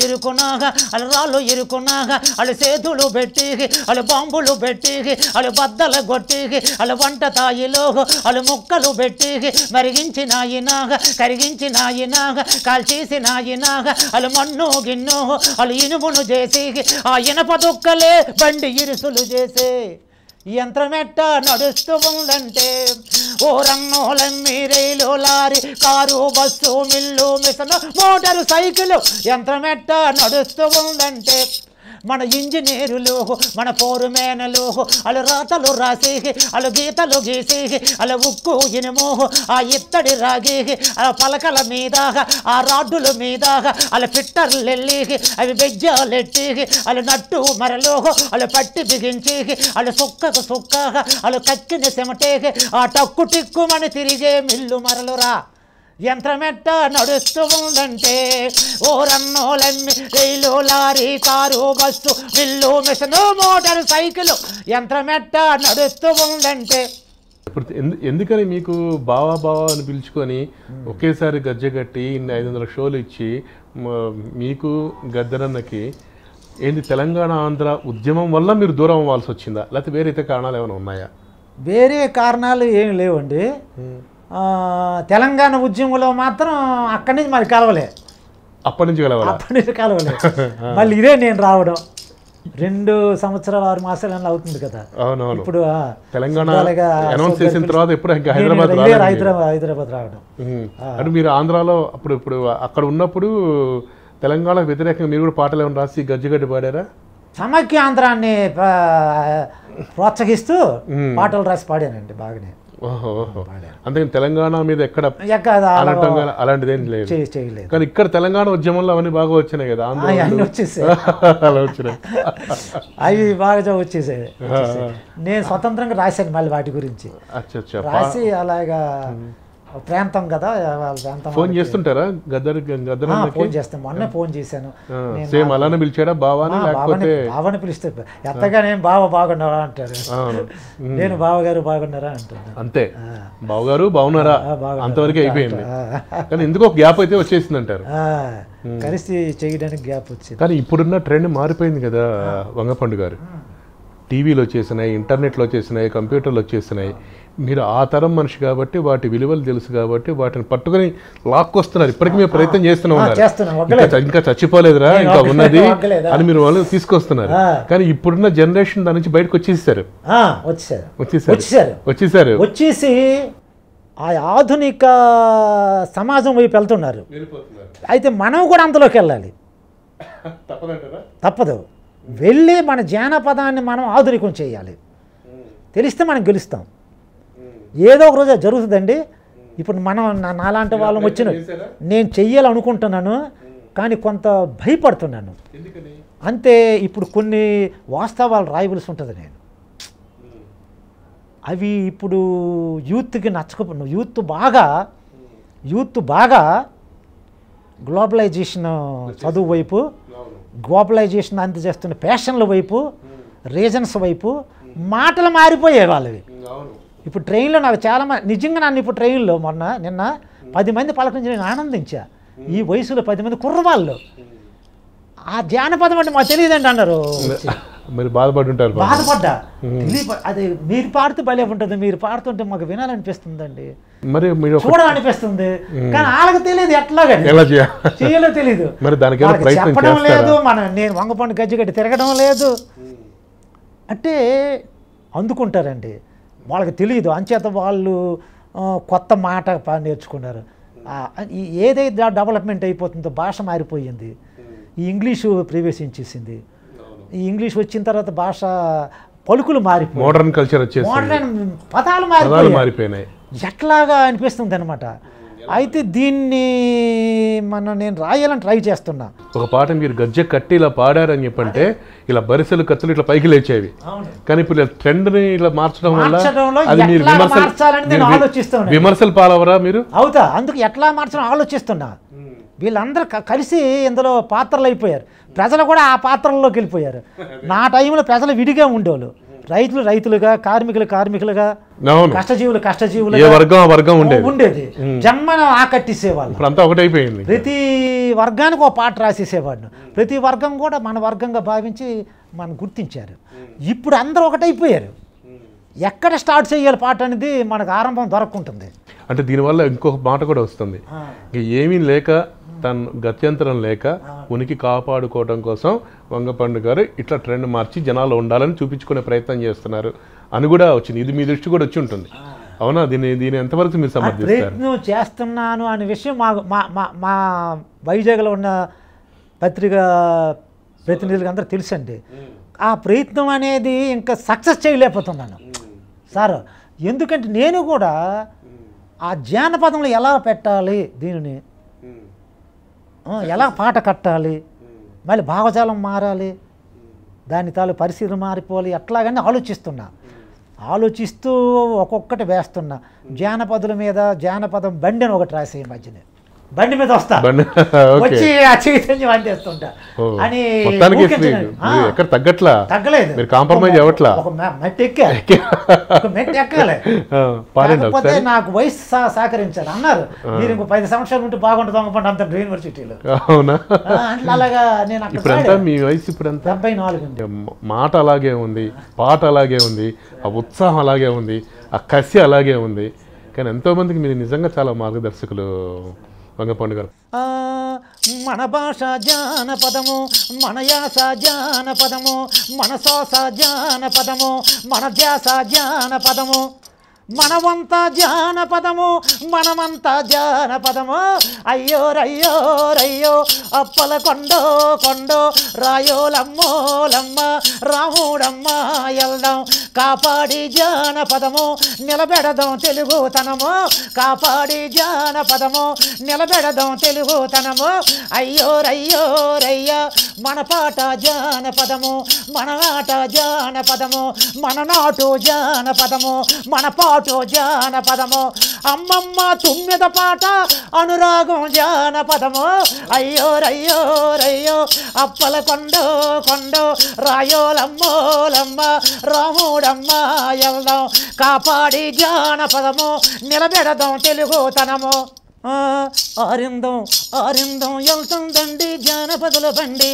Speaker 2: ఇరుకున్నాహ, అల సేతులు పెట్టిహి, అల బాంబులు పెట్టిహి, అల బద్దల గొట్టిహి, అల వంట తాయిలో అలు ముక్కలు పెట్టిహి, మరిగించినాయినాహ, కరిగించినాయినాహ, కాల్చేసినాయినాహ, అలు మన్ను గిన్ను అలు ఇనుమును చేసి, ఆ ఇనప దుక్కలే బండి ఇరుసులు చేసే. యంత్రం ఎట్టా నడుస్తూ ఉందంటే ఓరన్నోలమ్మి rail, lorry, car, bus, mill, మిషను, మోటారు సైకిలు. యంత్రం ఎట్టా నడుస్తూ ఉందంటే మన ఇంజనీరులు, మన ఫోరుమేనలు అలా రాతలు రాసేసి, అలా గీతలు గీసేసి, అలా ఉక్కు ఇనుము ఆ ఇత్తడి రాగేసి, అలా పలకల మీద ఆ రాడ్డుల మీద అలా ఫిట్టర్లు వెళ్ళి అవి బెజ్జాలెట్టి అలా నట్టు మరలో అలా పట్టి బిగించేసి, అలా సుక్కకు సుక్క అలా కక్కిన చెమటేసి ఆ టక్కు టిక్కుమని తిరిగే మిల్లు మరలురా. యంత్రమెట్ట నడుస్తూ ఉందంటే ఓరన్నోలమ్మి rail, lorry, car, bus, mill, మిషను, మోటారు సైకిలు. యంత్రమెట్ట నడుస్తూ ఉందంటే.
Speaker 3: ఇప్పుడు ఎందుకని మీకు బావా బావా అని పిలుచుకొని ఒకేసారి గజ్జె కట్టి 500 షోలు ఇచ్చి మీకు గద్దరన్నకి ఏంది తెలంగాణ ఆంధ్ర ఉద్యమం వల్ల మీరు దూరం అవ్వాల్సి వచ్చిందా, లేకపోతే వేరే ఇతర కారణాలు ఏమైనా ఉన్నాయా?
Speaker 2: వేరే కారణాలు ఏం లేవండి. తెలంగాణ ఉద్యమంలో మాత్రం అక్కడి నుంచి మరి కలవలే.
Speaker 3: అప్పటి నుంచి
Speaker 2: కలవలే మళ్ళీ ఇదే నేను రావడం 2 సంవత్సరాలు 6 మాసాలు అలా అవుతుంది కదా. ఇప్పుడు
Speaker 3: తెలంగాణ అనౌన్స్ చేసిన తర్వాత ఇప్పుడు
Speaker 2: హైదరాబాద్ రావడం.
Speaker 3: అంటే మీరు ఆంధ్రాలో ఇప్పుడు అక్కడ ఉన్నప్పుడు తెలంగాణ వ్యతిరేకంగా మీరు కూడా పాటలు ఏమైనా రాసి గజ్జగడ్డి పాడారా?
Speaker 2: సమైక్య ఆంధ్రాన్ని ప్రోత్సహిస్తూ పాటలు రాసి పాడానండి బాగానే.
Speaker 3: అందుకని తెలంగాణ మీద ఎక్కడ అలాంటిది ఏం లేదు. కానీ ఇక్కడ తెలంగాణ ఉద్యమంలో అవన్నీ బాగా వచ్చినాయి కదా,
Speaker 2: వచ్చేసాయి అవి బాగా వచ్చేసాయి. నేను స్వతంత్రంగా రాశాను మళ్ళీ వాటి గురించి రాసి అలాగా ప్రాంతం కదా.
Speaker 3: ఫోన్ చేస్తుంటారా గద్దర్?
Speaker 2: ఫోన్ చేస్తాను, మొన్న ఫోన్ చేశాను.
Speaker 3: సేమ్ అలానే పిలిచాడా బావాని?
Speaker 2: బావని పిలిస్తే ఎత్తగా నేను బావ బాగున్నారా అంటారు, నేను బావగారు బాగున్నారా అంటాను.
Speaker 3: అంతే, బావగారు బాగున్నారా అంతవరకు అయిపోయింది. కానీ ఎందుకో గ్యాప్ అయితే వచ్చేసింది అంటారు,
Speaker 2: కలిసి చేయడానికి గ్యాప్ వచ్చింది.
Speaker 3: కానీ ఇప్పుడున్న ట్రెండ్ మారిపోయింది కదా వంగపండు గారు. టీవీలో వచ్చేసినాయి, ఇంటర్నెట్లో వచ్చేసినాయి, కంప్యూటర్లు వచ్చేసినాయి. మీరు ఆ తరం మనిషి కాబట్టి వాటి విలువలు తెలుసు కాబట్టి వాటిని పట్టుకొని లాక్కొస్తున్నారు. ఇప్పటికీ మీరు ప్రయత్నం చేస్తూనే ఉన్నారు, ఇంకా చచ్చిపోలేదురా ఇంకా ఉన్నది అని మీరు వాళ్ళు తీసుకొస్తున్నారు. కానీ ఇప్పుడున్న జనరేషన్ దాని నుంచి బయటకు వచ్చేసారు.
Speaker 2: వచ్చేసి ఆ ఆధునిక సమాజం వైపు వెళ్తున్నారు. అయితే మనం కూడా అందులోకి వెళ్ళాలి, తప్పదు. వెళ్ళి మన జానపదాన్ని మనం ఆధునికం చేయాలి. తెలిస్తే మనం గెలుస్తాం. ఏదో ఒక రోజు జరుగుతుందండి. ఇప్పుడు మనం నాలాంటి వాళ్ళం వచ్చిన నేను చెయ్యాలనుకుంటున్నాను, కానీ కొంత భయపడుతున్నాను అంతే. ఇప్పుడు కొన్ని వాస్తవాలు రాయవలసి ఉంటుంది నేను. అవి ఇప్పుడు యూత్కి నచ్చకపో యూత్ బాగా గ్లోబలైజేషన్ చదువు వైపు, గ్లోబలైజేషన్ అందజేస్తున్న ఫ్యాషన్ల వైపు, రీజన్స్ వైపు మాటలు మారిపోయాయి వాళ్ళవి. ఇప్పుడు ట్రైన్లో నాకు చాలా నిజంగా నన్ను ఇప్పుడు ట్రైన్లో నిన్న 10 మంది పలకరించి నేను ఆనందించా. ఈ వయసులో 10 మంది కుర్రవాళ్ళు ఆ జానపదం అంటే మాకు తెలియదండి అన్నారు. బాధపడ్డా. అది మీరు పాడుతూ భలే ఉంటుంది, మీరు పాడుతుంటే మాకు వినాలనిపిస్తుందండి, చూడాలనిపిస్తుంది. కానీ వాళ్ళకి తెలియదు ఎట్లాగా చేయాలో తెలియదు, చెప్పడం లేదు. నేను వంగపండు గజ్జిగడ్డి తిరగడం లేదు అంటే అందుకుంటారండి. వాళ్ళకి తెలియదు. అంచేత వాళ్ళు కొత్త మాట నేర్చుకున్నారు. ఏదైతే డెవలప్మెంట్ అయిపోతుందో భాష మారిపోయింది. ఈ ఇంగ్లీషు ప్రవేశించేసింది. ఈ ఇంగ్లీష్ వచ్చిన తర్వాత భాష పలుకులు మారిపోయి
Speaker 3: మోడర్న్ కల్చర్ వచ్చేసి
Speaker 2: మోడర్న్ పదాలు మారిపోయినాయి. ఎట్లాగా అనిపిస్తుంది అనమాట. అయితే దీన్ని నేను రాయాలని ట్రై చేస్తున్నా.
Speaker 3: ఒక పాట మీరు గజ్జె కట్టి ఇలా పాడారని చెప్పంటే ఇలా బరిసెలు కత్తులు ఇట్లా పైకి లేచేవి, కానీ ఇప్పుడు ట్రెండ్ని ఇలా మార్చడం వల్ల అది మీరు విమర్శలు పాలవరా మీరు?
Speaker 2: అవుతా. అందుకు ఎట్లా మార్చడం ఆలోచిస్తున్నా. వీళ్ళందరూ కలిసి ఇందులో పాత్రలు అయిపోయారు. ప్రజలు కూడా ఆ పాత్రల్లోకి వెళ్ళిపోయారు. నా టైంలో ప్రజలు విడిగా ఉండేవాళ్ళు. రైతులుగా, కార్మికులుగా, కష్టజీవులుగా ఉండేది. జన్మన ఆకట్టిసేవాళ్ళు. ప్రతి వర్గానికి ఒక పాట రాసేసేవాడు. ప్రతి వర్గం కూడా మన వర్గంగా భావించి మనం గుర్తించారు. ఇప్పుడు అందరూ ఒకటైపోయారు. ఎక్కడ స్టార్ట్ చేయాలి పాట అనేది మనకు ఆరంభం దొరకుంటుంది.
Speaker 3: అంటే దీనివల్ల ఇంకొక మాట కూడా వస్తుంది. ఏమీ లేక తను గత్యంతరం లేక ఉనికి కాపాడుకోవడం కోసం వంగపండు గారు ఇట్లా ట్రెండ్ మార్చి జనాలు ఉండాలని చూపించుకునే ప్రయత్నం చేస్తున్నారు అని కూడా వచ్చింది. ఇది మీ దృష్టి కూడా వచ్చి ఉంటుంది, అవునా? దీని ఎంతవరకు మీరు సమర్థిస్తారు?
Speaker 2: ప్రయత్నం చేస్తున్నాను అనే విషయం మా వైజాగ్లో ఉన్న పత్రికా ప్రతినిధులకు అందరూ తెలుసండి. ఆ ప్రయత్నం అనేది ఇంకా సక్సెస్ చేయలేకపోతున్నాను సార్. ఎందుకంటే నేను కూడా ఆ జానపదంలో ఎలా పెట్టాలి, దీనిని ఎలా పాట కట్టాలి, మళ్ళీ భావజాలం మారాలి, దాని తాలూ పరిస్థితులు మారిపోవాలి, ఎట్లాగని ఆలోచిస్తూ ఒక్కొక్కటి వేస్తున్నా. జానపదుల మీద జానపదం బండి అని ఒకటి రాసే మధ్యనే బండి మీద వస్తా వచ్చి ఆ చైతన్యం అందిస్తుంటా అని
Speaker 3: ఎక్కడ తగ్గలేదు. మీరు కాంప్రమైజ్ అవ్వట్లా.
Speaker 2: ఒక మెట్టు ఎక్కాలి. కాకపోతే నాకు వయసు సహకరించారు. అన్నారు మీరు ఇంకో 10 సంవత్సరాలు ఉంటే బాగుంటుంది వంగపండు అంత యూనివర్సిటీలో.
Speaker 3: అవునా?
Speaker 2: అలాగా నేను
Speaker 3: ఇప్పుడు మీ వయసు ఇప్పుడు
Speaker 2: 74.
Speaker 3: మాట అలాగే ఉంది, పాట అలాగే ఉంది, ఆ ఉత్సాహం అలాగే ఉంది, ఆ కసి అలాగే ఉంది. కానీ ఎంతోమందికి మీరు నిజంగా చాలా మార్గదర్శకులు వంగపండు గారు.
Speaker 2: మన భాష జానపదము, మన యాస జానపదము, మన శ్వాస జానపదము, మన ధ్యాస జానపదము, మనమంతా జానపదము, మనమంతా జానపదము. అయ్యో రయ్యో రయ్యో అప్పల కొండో రాయోలమ్మోలమ్మ రాముడమ్మ ఎల్దాం కాపాడి జానపదము నిలబెడదాం తెలుగుతనము, కాపాడి జానపదము నిలబెడదాం తెలుగుతనము. అయ్యో రయ్యో రయ్య మన పాట జానపదము, మన ఆట జానపదము, మన నాటు జానపదము, మన పాటో జానపదము. అమ్మమ్మ తుమ్మిద పాట అనురాగం జానపదము. అయ్యో రయ్యో రయ్యో అప్పల కొండో రాయోలమ్మోలమ్మ రాముడమ్మ ఎల్దాం కాపాడి జానపదము నిలబెడదాం తెలుగుతనము. ఆరిందం వెళ్తుందండి జానపదుల బండి,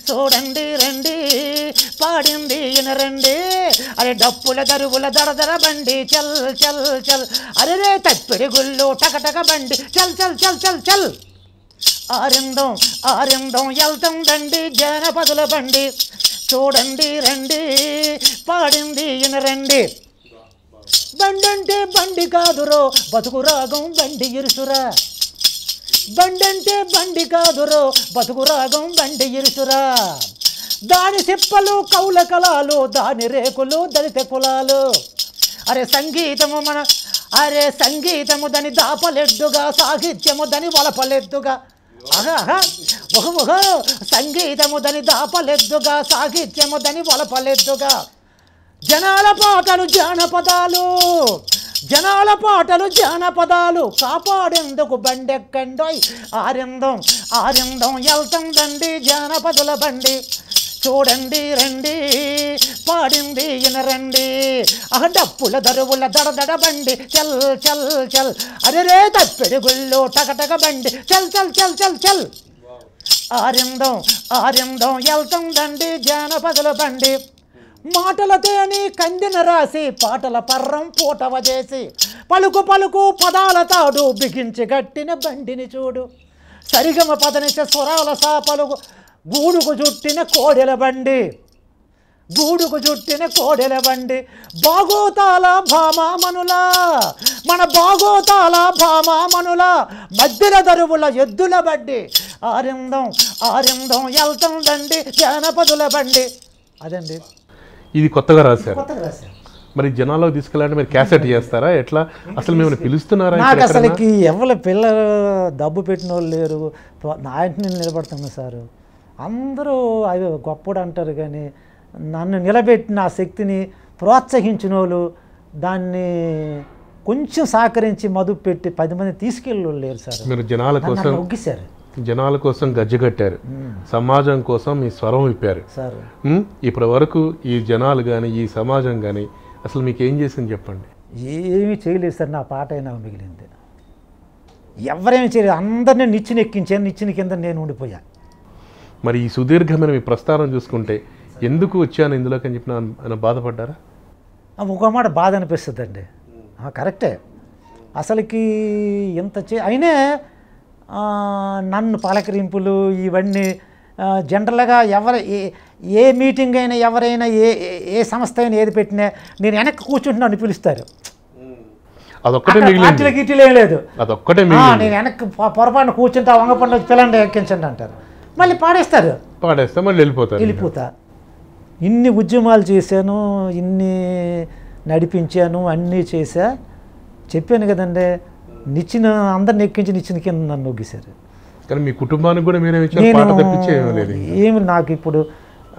Speaker 2: చూడండి రండి పాడింది వినరండి. అరే డప్పుల దరువుల దరదర బండి చల్ చల్ చల్, అరే తప్పిడి గుళ్ళు టకటక బండి చల్ చల్ చల్ చల్ చల్. ఆరిందం వెళ్తుందండి జానపదుల బండి, చూడండి రండి పాడింది వినరండి. బండంటే బండి కాదురో బతుకు రాగం బండి ఇరుసురా, బండంటే బండి కాదురో బతుకు రాగం బండి ఇరుసురా, దాని సిప్పలు కౌల కళాలు దాని రేకులు దళిత కులాలు, అరే సంగీతము మన అరే సంగీతము దాని దాపలెద్దుగా సాహిత్యము దాని వలపలెద్దుగా, సంగీతము దాని దాపలెద్దుగా సాహిత్యము దాని వలపలెద్దుగా, జనాల పాటలు జానపదాలు జనాల పాటలు జానపదాలు కాపాడేందుకు బండెక్కండోయ్ ఆరిందం ఆరిందం వెళ్తుందండి జానపదుల బండి, చూడండి రండి పాడింది ఇనరండి, డప్పుల దరువుల దడదడ బండి చల్ చల్ చల్, అరే రే తప్పెడి గుళ్ళు టకటక బండి చల్ చల్ చల్ చల్ చల్, ఆరిందం ఆరిందం వెళ్తుందండి జానపదుల బండి, మాటలతోని కందిన రాసి పాటల పర్రం పూటవ చేసి, పలుకు పలుకు పదాల తాడు బిగించి గట్టిన బండిని చూడు, సరిగమ పదనిస స్వరాల సాపలుగు గూడుకు చుట్టిన కోడెల బండి, గూడుకు చుట్టిన కోడెల బండి, బాగోతాల భామామనులా మన బాగోతాల భామామనులా మధ్యల దరువుల ఎద్దుల బండి, ఆరిందం ఆరిందం వెళ్తుందండి జానపదుల బండి. అదండి
Speaker 3: ఇది కొత్తగా రాశారు.
Speaker 2: కొత్తగా రాశారు.
Speaker 3: మరి జనాల్లోకి తీసుకెళ్ళాలంటే మీరు క్యాసెట్ చేస్తారా ఎట్లా, అసలు మిమ్మల్ని పిలుస్తున్నారా?
Speaker 2: నాకు అసలుకి ఎవరి పిల్లలు డబ్బు పెట్టిన వాళ్ళు లేరు, నా ఇంటిని నిలబడుతున్నా సారు, అందరూ అవి గొప్పడు అంటారు కానీ నన్ను నిలబెట్టిన ఆ శక్తిని ప్రోత్సహించిన వాళ్ళు దాన్ని కొంచెం సహకరించి మదుపు పెట్టి 10 మంది తీసుకెళ్ళి లేరు సార్.
Speaker 3: మీరు జనాల కోసం
Speaker 2: ఒగ్గిసారు,
Speaker 3: జనాల కోసం గజ్జె కట్టారు, సమాజం కోసం మీ స్వరం విప్పారు
Speaker 2: సార్.
Speaker 3: ఇప్పటి వరకు ఈ జనాలు కానీ ఈ సమాజం కానీ అసలు మీకు ఏం చేసింది చెప్పండి?
Speaker 2: ఏమీ చేయలేదు సార్, నా పాట అయినా మిగిలింది. ఎవరేమీ చేయలేదు, అందరినీ నిచ్చెన ఎక్కించాను, నిచ్చెన కింద నేను ఉండిపోయా.
Speaker 3: మరి ఈ సుదీర్ఘమైన మీ ప్రస్థానం చూసుకుంటే ఎందుకు వచ్చాను ఇందులోకి అని చెప్పిన ఆయన బాధపడ్డారా?
Speaker 2: ఒక మాట బాధ అనిపిస్తుంది అండి, కరెక్టే. అసలుకి ఇంత అయినే నన్ను పలకరింపులు ఇవన్నీ జనరల్గా ఏ మీటింగ్ అయినా ఎవరైనా ఏ సంస్థ అయినా ఏది పెట్టినా నేను వెనక్కి కూర్చుంటున్నాను పిలుస్తారు.
Speaker 3: అదొక్కటే
Speaker 2: గిట్టిలో ఏం లేదు,
Speaker 3: అదొక్కటే
Speaker 2: నేను వెనక్కి పొరపాటున కూర్చుంటా వంగపండు పిల్లండి ఎక్కించండి అంటారు, మళ్ళీ పాడేస్తారు,
Speaker 3: పాడేస్తే మళ్ళీ వెళ్ళిపోతా.
Speaker 2: ఇన్ని ఉద్యమాలు చేశాను, ఇన్ని నడిపించాను, అన్నీ చేశా, చెప్పాను కదండి, నిచ్చిన అందరిని ఎక్కించి నిచ్చిన కింద నన్ను నొగ్గిశారు.
Speaker 3: కానీ మీ కుటుంబానికి కూడా మీరే ఏమి
Speaker 2: నాకు ఇప్పుడు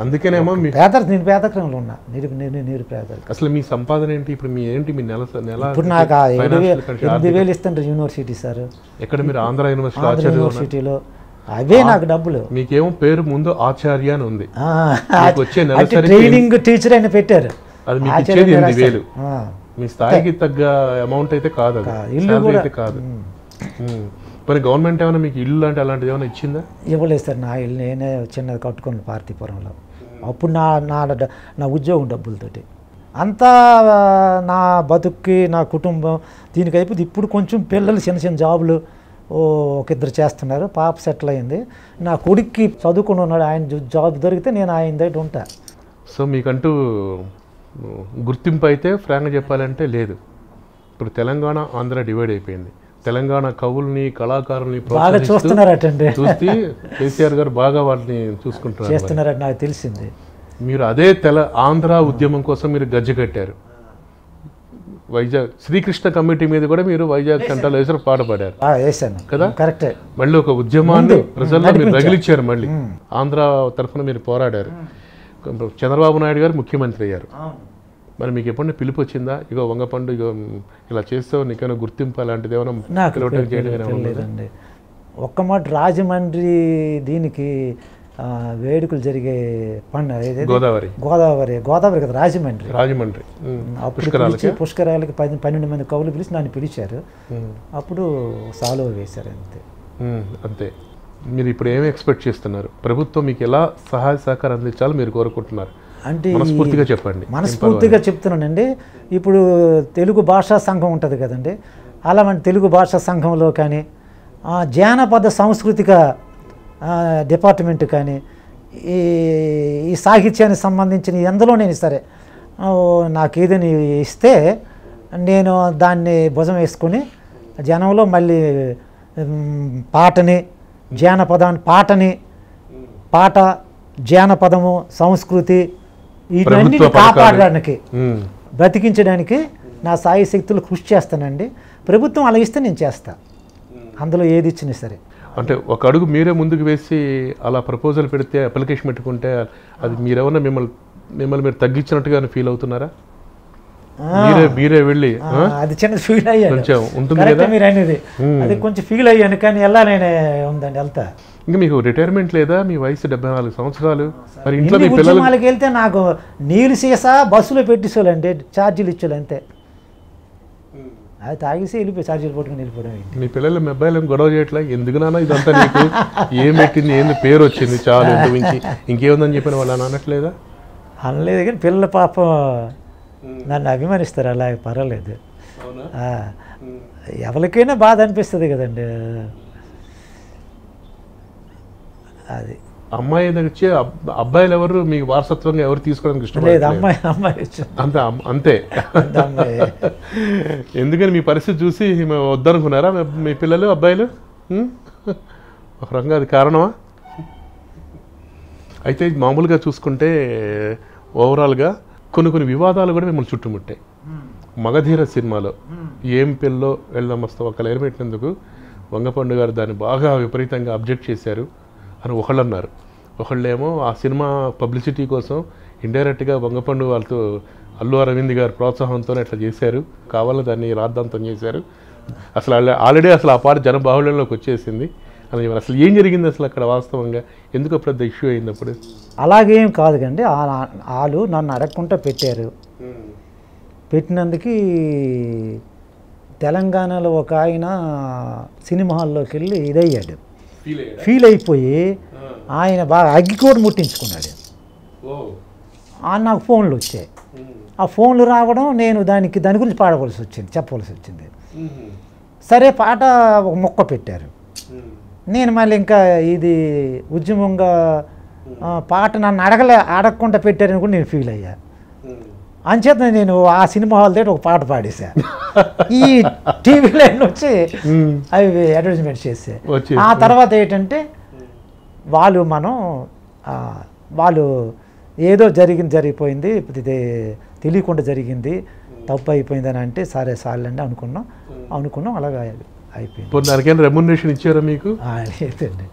Speaker 3: అందుకేనేమో
Speaker 2: నేను పేదరికంలో ఉన్నా, నీరు పేదరికం.
Speaker 3: అసలు మీ సంపాదన ఏంటి ఇప్పుడు? మీ ఏంటి మీ నెల
Speaker 2: ఇప్పుడు నాకు 8,000 ఇస్తుంటారు యూనివర్సిటీ సార్.
Speaker 3: ఎక్కడ మీరు ఆంధ్ర యూనివర్సిటీలో?
Speaker 2: అవే నాకు డబ్బులు.
Speaker 3: మీకేమో పేరు ముందు ఆచార్య అని ఉంది, వచ్చే
Speaker 2: ట్రైనింగ్ టీచర్ అని పెట్టారు,
Speaker 3: అది మీకు ఇచ్చేది 8,000. మీ స్థాయికి తగ్గ అమౌంట్ అయితే కాదు, ఇల్లు అయితే కాదు. మరి గవర్నమెంట్ ఏమైనా మీకు ఇల్లు అంటే అలాంటిది ఏమైనా ఇచ్చిందా?
Speaker 2: ఇవ్వలేదు సార్, నా ఇల్లు నేనే చిన్నది కట్టుకున్నాను పార్తీపురంలో. అప్పుడు నా ఉద్యోగం డబ్బులతోటి అంతా నా బతుక్కి నా కుటుంబం దీనికి అయిపోయింది. ఇప్పుడు కొంచెం పిల్లలు చిన్న చిన్న జాబులు ఒక ఇద్దరు చేస్తున్నారు, పాప సెటిల్ అయింది, నా కొడుక్కి చదువుకుని ఉన్నాడు, ఆయన జాబ్ దొరికితే నేను ఆయన దగ్గర ఉంటా.
Speaker 3: సో మీకంటూ గుర్తింపు అయితే ఫ్రాంక్గా చెప్పాలంటే లేదు. ఇప్పుడు తెలంగాణ ఆంధ్ర డివైడ్ అయిపోయింది. తెలంగాణ కవుల్ని కళాకారుల్ని
Speaker 2: బాగా చూస్తున్నారటండి,
Speaker 3: చూసి కేసీఆర్ గారు బాగా వాటిని చూసుకుంటున్నారని
Speaker 2: నాకు తెలిసింది.
Speaker 3: మీరు అదే ఆంధ్ర ఉద్యమం కోసం మీరు గజ్జె కట్టారు. వైజాగ్ శ్రీకృష్ణ కమిటీ మీద కూడా మీరు వైజాగ్ సెంట్రల్ వేసారు, పాట పాడారు కదా, కరెక్టే. మళ్ళీ ఒక ఉద్యమాన్ని ప్రజల్లో మీరు రగిలిచ్చారు, మళ్ళీ ఆంధ్ర తరఫున మీరు పోరాడారు. చంద్రబాబు నాయుడు గారు ముఖ్యమంత్రి అయ్యారు. మరి మీకు ఎప్పుడైనా పిలుపు వచ్చిందా, ఇగో వంగపండు ఇగో ఇలా చేస్తావు నీకైనా గుర్తింపు అలాంటిది ఏమైనా
Speaker 2: లేదండి? ఒక్క మాట రాజమండ్రి దీనికి వేడుకలు జరిగే పండుగ గోదావరి కదా రాజమండ్రి అప్పుడు పుష్కరాలకి 12 మంది కవులు పిలిచి నన్ను పిలిచారు, అప్పుడు సాల్వ వేశారు,
Speaker 3: అంతే. మీరు ఇప్పుడు ఏమి ఎక్స్పెక్ట్ చేస్తున్నారు? ప్రభుత్వం మీకు ఎలా సహాయ సహకారం అందించాలో మీరు కోరుకుంటున్నారు
Speaker 2: అంటే
Speaker 3: మనస్ఫూర్తిగా చెప్పండి.
Speaker 2: మనస్ఫూర్తిగా చెప్తున్నానండి. ఇప్పుడు తెలుగు భాషా సంఘం ఉంటుంది కదండి, అలాంటి తెలుగు భాషా సంఘంలో కానీ జానపద సాంస్కృతిక డిపార్ట్మెంట్ కానీ ఈ సాహిత్యానికి సంబంధించిన ఎందులో నేను సరే నాకు ఏదని ఇస్తే నేను దాన్ని భుజం వేసుకుని జనంలో మళ్ళీ పాటని పాట జానపదము సంస్కృతి వీటన్నిటిని కాపాడడానికి బ్రతికించడానికి నా సాయి శక్తులు కృషి చేస్తానండి. ప్రభుత్వం అలా ఇస్తే నేను చేస్తా, అందులో ఏది ఇచ్చినా సరే.
Speaker 3: అంటే ఒక అడుగు మీరే ముందుకు వేసి అలా ప్రపోజల్ పెడితే అప్లికేషన్ పెట్టుకుంటే అది మీరేమన్నా మిమ్మల్ని మీరు తగ్గించినట్టుగా ఫీల్ అవుతున్నారా? మీరే వెళ్ళి
Speaker 2: అది చిన్న ఫీల్ అయ్యాను
Speaker 3: ఉంటుంది కదా
Speaker 2: మీరు అనేది, అది కొంచెం ఫీల్ అయ్యాను. కానీ వెళ్ళాలనే ఉందండి, వెళ్తా.
Speaker 3: ఇంకా మీకు రిటైర్మెంట్ లేదా? మీ వయసు 74 సంవత్సరాలు. మరి ఇంట్లో
Speaker 2: ఉద్యమాలకు వెళ్తే నాకు నీళ్ళు సీసా బస్సులో పెట్టించోళ్ళండి, ఛార్జీలు ఇచ్చేవాళ్ళు అంతే. అది తాగేసి వెళ్ళిపోయి ఛార్జీలు పట్టుకుని వెళ్ళిపోవడం.
Speaker 3: మీ పిల్లలు మీ అబ్బాయిలు గొడవ చేయట్లా? ఎందుకు నాన్న ఇదంతా నీకు ఏం పెట్టింది, ఏంది పేరు వచ్చింది చాలు, ఇంకేముందని చెప్పిన వాళ్ళు అనట్లేదా?
Speaker 2: అనలేదు, కానీ పిల్లల పాపం నన్ను అభిమానిస్తారు, అలా పర్వాలేదు. ఎవరికైనా బాధ అనిపిస్తుంది కదండి. అది
Speaker 3: అమ్మాయి వచ్చి అబ్బాయిలు ఎవరు మీకు వారసత్వంగా ఎవరు తీసుకోవడానికి ఇష్టం లేదు?
Speaker 2: అమ్మాయి
Speaker 3: అంతే. ఎందుకని మీ పరిస్థితి చూసి వద్దనుకున్నారా మీ పిల్లలు అబ్బాయిలు? ఒక రంగా అది కారణమా? అయితే మామూలుగా చూసుకుంటే ఓవరాల్గా కొన్ని వివాదాలు కూడా మిమ్మల్ని చుట్టుముట్టాయి. మగధీర సినిమాలో ఏం పిల్లో వెళ్దామస్తా ఒక లైన్ పెట్టినందుకు వంగపండు గారు దాన్ని బాగా విపరీతంగా అబ్జెక్ట్ చేశారు అని ఒకళ్ళు అన్నారు. ఒకళ్ళేమో ఆ సినిమా పబ్లిసిటీ కోసం ఇండైరెక్ట్గా వంగపండు వాళ్ళతో అల్లు అరవింద్ గారు ప్రోత్సాహంతో అట్లా చేశారు, కావాలని దాన్ని రాద్ధాంతం చేశారు. అసలు ఆల్రెడీ అసలు ఆ పాట జనబాహుళ్యంలోకి వచ్చేసింది అని. అసలు ఏం జరిగింది అసలు అక్కడ వాస్తవంగా? ఎందుకు పెద్ద ఇష్యూ అయింది అప్పుడు?
Speaker 2: అలాగేం కాదు కండి, వాళ్ళు నన్ను అడగకుండా పెట్టారు. పెట్టినందుకు తెలంగాణలో ఒక ఆయన సినిమా హాల్లోకి వెళ్ళి ఇదయ్యాడు, ఫీల్ అయిపోయి ఆయన బాగా అగ్గికోటు ముట్టించుకున్నాడు. నాకు ఫోన్లు వచ్చాయి. ఆ ఫోన్లు రావడం నేను దాని గురించి పాడవలసి వచ్చింది, చెప్పవలసి వచ్చింది. సరే పాట ఒక మొక్క పెట్టారు. నేను మళ్ళీ ఇంకా ఇది ఉద్యమంగా పాట నన్ను అడగకుండా పెట్టారని కూడా నేను ఫీల్ అయ్యా. అంచేత నేను ఆ సినిమా హాల్ దగ్గర ఒక పాట పాడేసా. ఈ టీవీ లైన్ వచ్చి అవి అడ్వర్టైజ్మెంట్ చేసే. ఆ తర్వాత ఏంటంటే వాళ్ళు ఏదో జరిగిపోయింది, తెలియకుండా జరిగింది, తప్పు అయిపోయిందని అంటే సరే సార్లండి అనుకున్నాం అలాగా అయిపోయింది.
Speaker 3: దానికైనా రెమ్యునరేషన్ ఇచ్చారా మీకు?
Speaker 2: లేదండి.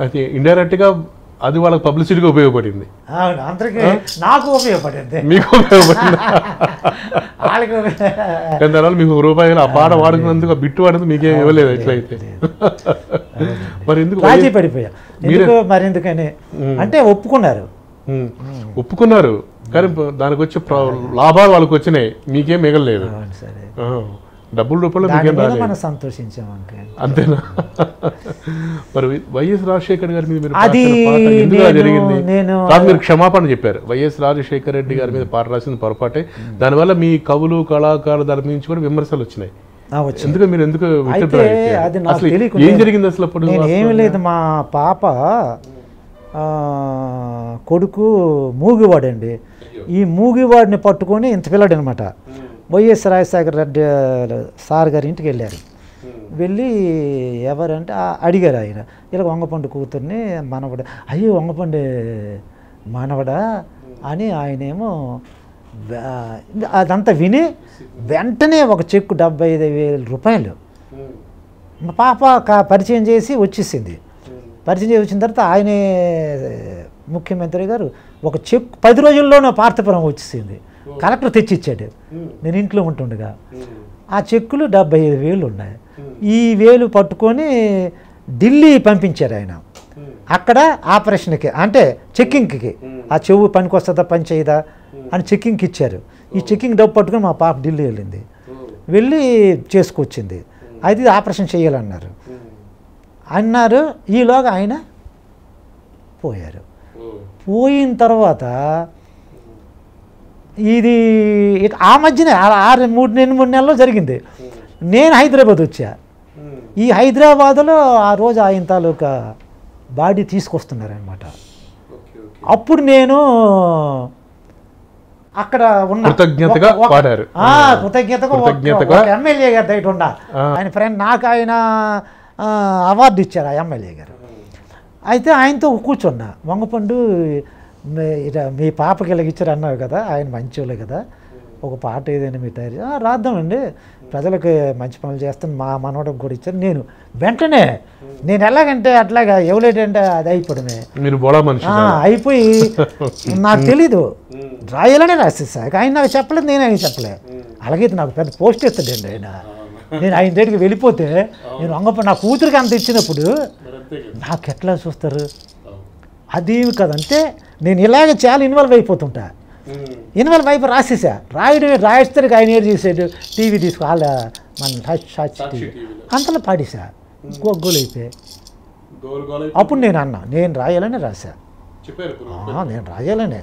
Speaker 3: అయితే ఇండైరెక్ట్గా అది వాళ్ళకి పబ్లిసిటీగా ఉపయోగపడింది.
Speaker 2: అందరికీ నాకు ఉపయోగపడింది,
Speaker 3: మీకు ఉపయోగపడింది. దానివల్ల మీకు రూపాయలు ఆ పాట వాడుకున్నందుకు బిట్టు వాడినందుకు మీకేం ఇవ్వలేదు ఎట్లయితే? మరి ఎందుకు
Speaker 2: రాజీ పడిపోయా? మరి ఎందుకని అంటే
Speaker 3: ఒప్పుకున్నారు కానీ దానికి వచ్చే లాభాలు వాళ్ళకి వచ్చినాయి, మీకేం మిగలలేదు. డబ్బుల రూపంలో మీకేం రాలేదు,
Speaker 2: మనం సంతోషించాం
Speaker 3: అంతేనా? మరి వైఎస్ రాజశేఖర్ గారి మీద జరిగింది, మీరు క్షమాపణ చెప్పారు. వైఎస్ రాజశేఖర రెడ్డి గారి మీద పాట రాసింది పొరపాటే, దానివల్ల మీ కవులు కళాకారులు దాని నుంచి కూడా విమర్శలు వచ్చినాయి. ఎందుకు మీరు ఎందుకు ఏం జరిగింది అసలు అప్పుడు?
Speaker 2: ఏమీ లేదు, మా పాప కొడుకు మూగివాడండి. ఈ మూగివాడిని పట్టుకొని ఇంత పిల్లడు అనమాట. వైఎస్ రాజశేఖర రెడ్డి సార్ గారి ఇంటికి వెళ్ళారు. వెళ్ళి ఎవరంటే అడిగారు ఆయన, ఇలా వంగపండు కూతుర్ని మనవడా, అయ్యో వంగపండు మనవడా అని. ఆయనేమో అదంతా విని వెంటనే ఒక చెక్కు 75,000 రూపాయలు మా పాప పరిచయం చేసి వచ్చేసింది. పరిచయం చేసి వచ్చిన తర్వాత ఆయనే ముఖ్యమంత్రి గారు ఒక చెక్కు 10 రోజుల్లోనే పార్థపురం వచ్చేసింది. కలెక్టర్ తెచ్చిచ్చాడు, నేను ఇంట్లో ఉంటుండగా. ఆ చెక్కులు 75,000 ఉన్నాయి. ఈ 1,000 పట్టుకొని ఢిల్లీ పంపించారు ఆయన. అక్కడ ఆపరేషన్కి అంటే చెక్కింగ్కి, ఆ చెవు పనికి వస్తుందా పని చేయదా అని చెక్కింగ్కి ఇచ్చారు. ఈ చెక్కింగ్ డబ్బు పట్టుకొని మా పాప ఢిల్లీ వెళ్ళింది, వెళ్ళి చేసుకొచ్చింది. అయితే ఆపరేషన్ చేయాలన్నారు. ఈలోగా ఆయన పోయారు. పోయిన తర్వాత ఇది ఆ మధ్యనే 3 నెలల్లో జరిగింది. నేను హైదరాబాద్ వచ్చా. ఈ హైదరాబాదులో ఆ రోజు ఆయన తాలూకా బాడీ తీసుకొస్తున్నారనమాట. అప్పుడు నేను అక్కడ ఉన్న
Speaker 3: కృతజ్ఞతగా పాడారు.
Speaker 2: కృతజ్ఞతగా ఎమ్మెల్యే గారు దయట ఉండ ఆయన ఫ్రెండ్ నాకు ఆయన అవార్డు ఇచ్చారు ఆ ఎమ్మెల్యే గారు. అయితే ఆయనతో కూర్చున్నా, వంగపండు మీ పాపకి ఇలాగిచ్చారు అన్నావు కదా, ఆయన మంచోళ్ళే కదా, ఒక పాట ఏదైనా మీరు తయారు రాద్దామండి, ప్రజలకు మంచి పనులు చేస్తాను, మా మనవడికి కూడా ఇచ్చారు. నేను వెంటనే నేను ఎలాగంటే అట్లాగా ఎవలేటంటే అది అయిపోవడమే,
Speaker 3: మీరు బోళా మనిషి
Speaker 2: అయిపోయి నాకు తెలీదు రాయాలనే రాసేసా. ఆయన నాకు చెప్పలేదు, నేను ఆయన చెప్పలే. అలాగైతే నాకు పెద్ద పోస్ట్ ఇస్తాడండి ఆయన. నేను ఆయన దగ్గరికి వెళ్ళిపోతే నేను వంగపండు నా కూతురికి అంత ఇచ్చినప్పుడు నాకు ఎట్లా చూస్తారు, అదేమి కదంటే నేను ఇలాగ చాలా ఇన్వాల్వ్ అయిపోతుంటా. ఇన్వాల్వ్ అయిపోయి రాసేసా, రాయిస్తానికి ఆయన ఏం చేసాడు, టీవీ తీసుకో వాళ్ళ మన సాక్షి టీవీ అంతలో పాడేసా, గోలు అయిపోయి. అప్పుడు నేను అన్నా నేను రాయాలని రాసా, నేను రాయాలనే.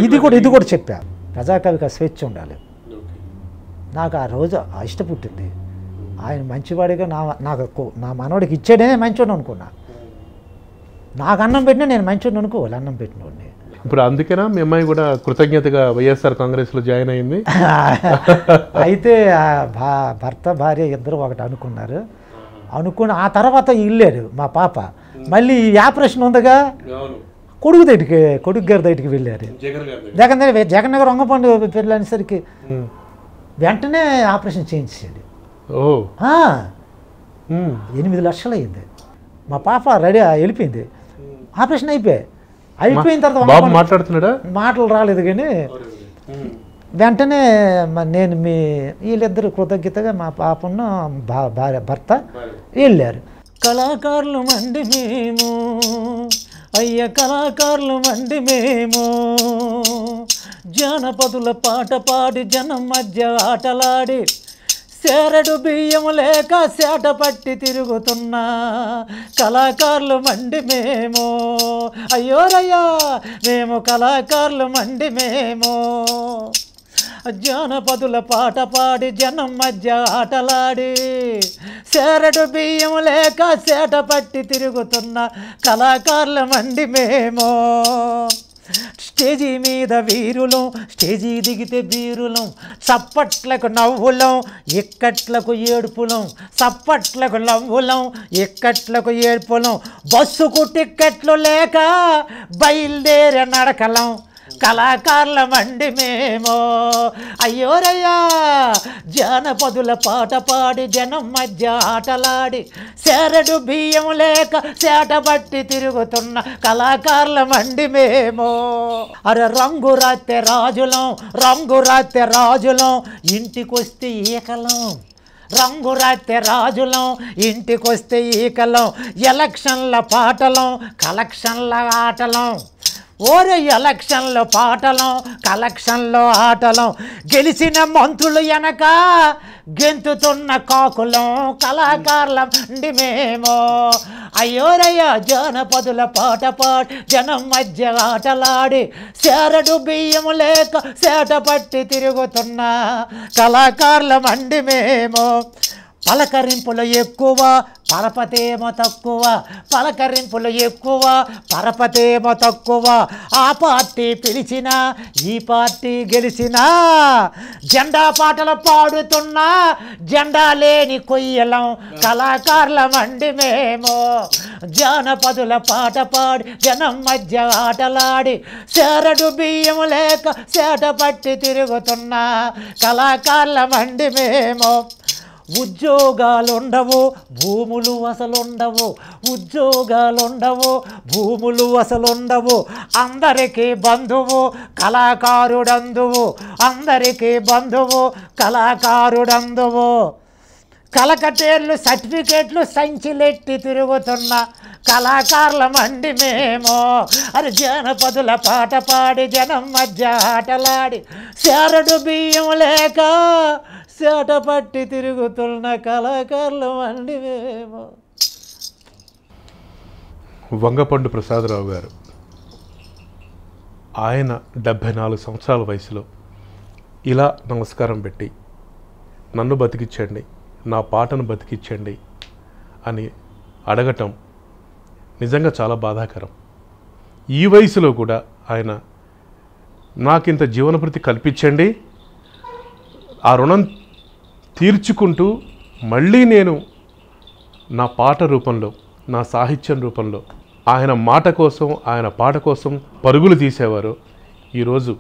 Speaker 2: ఇది కూడా చెప్పా, ప్రజాకవికి ఆ స్వేచ్ఛ ఉండాలి. నాకు ఆ రోజు ఇష్టం పుట్టింది. ఆయన మంచివాడిగా నా మనవాడికి ఇచ్చాడే మంచివాడు అనుకున్నా. నాకు అన్నం పెట్టినా నేను మంచివాడిని అనుకోవాలి, అన్నం పెట్టినోడిని.
Speaker 3: ఇప్పుడు అందుకేనా మీ అమ్మాయి కూడా కృతజ్ఞతగా వైఎస్ఆర్ కాంగ్రెస్లో జాయిన్ అయింది?
Speaker 2: అయితే భర్త భార్య ఇద్దరు ఒకటి అనుకున్నారు. అనుకుని ఆ తర్వాత వెళ్ళారు మా పాప. మళ్ళీ ఆపరేషన్ ఉందిగా, కొడుకు గారి దగ్గరికి వెళ్ళారు. జగన్ గారు వంగపండు పెళ్ళి అనేసరికి వెంటనే ఆపరేషన్ చేయించాడు. 8 లక్షలు అయింది. మా పాప రెడీ వెళ్ళిపోయింది, ఆపరేషన్ అయిపోయిన తర్వాత
Speaker 3: మాట్లాడుతున్నాడా,
Speaker 2: మాటలు రాలేదు. కానీ వెంటనే నేను వీళ్ళిద్దరు కృతజ్ఞతగా మా పాపను భర్త వెళ్ళారు. కళాకారులు మండి మేము, అయ్య కళాకారులు మండి మేము, జానపదుల పాట పాడి జనం మధ్య ఆటలాడి, సేరడు బియ్యం లేక సేట పట్టి తిరుగుతున్నా కళాకారులు మండి మేము, అయ్యోరయ్యా మేము కళాకారులు మండి మేము, జానపదుల పాట పాడి జనం మధ్య ఆటలాడి, సేరడు బియ్యం లేక సేట పట్టి తిరుగుతున్న కళాకారుల మండి మేము. స్టేజీ మీద వీరులం, స్టేజీ దిగితే బీరులం, చప్పట్లకు నవ్వులం, ఇక్కట్లకు ఏడుపులం, చప్పట్లకు నవ్వులం, ఇక్కట్లకు ఏడుపులం, బస్సుకు టిక్కెట్లు లేక బయలుదేరే నడకలం కళాకారుల మండి మేము, అయ్యోరయ్యా జానపదుల పాట పాడి జనం మధ్య ఆటలాడి, సేరడు బియ్యం లేక సేట బట్టి తిరుగుతున్న కళాకారుల మండి మేము. అరే రంగు రాత్తే రాజులం, రంగు రాత్తే రాజులం, ఇంటికొస్తే ఈకలం, రంగు రాత్తే రాజులం, ఇంటికొస్తే ఈకలం, ఎలక్షన్ల పాటలం, కలెక్షన్ల ఆటలం, ఓరే ఎలక్షన్లో పాటలం, కలెక్షన్లో ఆటలం, గెలిచిన మంత్రులు వెనక గెంతుతున్న కాకులం కళాకారుల మండి మేము, అయ్యోరయ్య జానపదుల పాట పాడి జనం మధ్య ఆటలాడి, సేరడు బియ్యం లేక సేట పట్టి తిరుగుతున్న కళాకారుల మండి మేము. పలకరింపులు ఎక్కువ పరపతేమో తక్కువ, పలకరింపులు ఎక్కువ పరపతేమో తక్కువ, ఆ పార్టీ పిలిచినా ఈ పార్టీ గెలిచినా, జెండా పాటలు పాడుతున్నా జెండా లేని కొయ్యలం కళాకారుల మండి మేము, జానపదుల పాట పాడి జనం మధ్య ఆటలాడి, సేరడు బియ్యం లేక సేట పట్టి తిరుగుతున్న కళాకారుల మండి మేము. ఉద్యోగాలుండవు భూములు అసలుండవు, ఉద్యోగాలుండవు భూములు అసలుండవు, అందరికీ బంధువు కళాకారుడందువు, అందరికీ బంధువు కళాకారుడందువు, కలకటేర్లు సర్టిఫికేట్లు సంచిలెట్టి తిరుగుతున్న కళాకారుల మండి మేము. అరే జానపదుల పాట పాడి జనం మధ్య ఆటలాడి, సేరడు బియ్యం లేక సేట పట్టి తిరుగుతున్న కళాకారుల మండి మేము.
Speaker 3: వంగపండు ప్రసాదరావు గారు ఆయన 74 సంవత్సరాల వయసులో ఇలా నమస్కారం పెట్టి నన్ను బతికించండి, నా పాటను బతికించండి అని అడగటం నిజంగా చాలా బాధాకరం. ఈ వయసులో కూడా ఆయన నాకింత జీవనభృతి కల్పించండి, ఆ రుణం తీర్చుకుంటూ మళ్ళీ నేను నా పాట రూపంలో, నా సాహిత్యం రూపంలో ఆయన మాట కోసం, ఆయన పాట కోసం పరుగులు తీసేవారు. ఈరోజు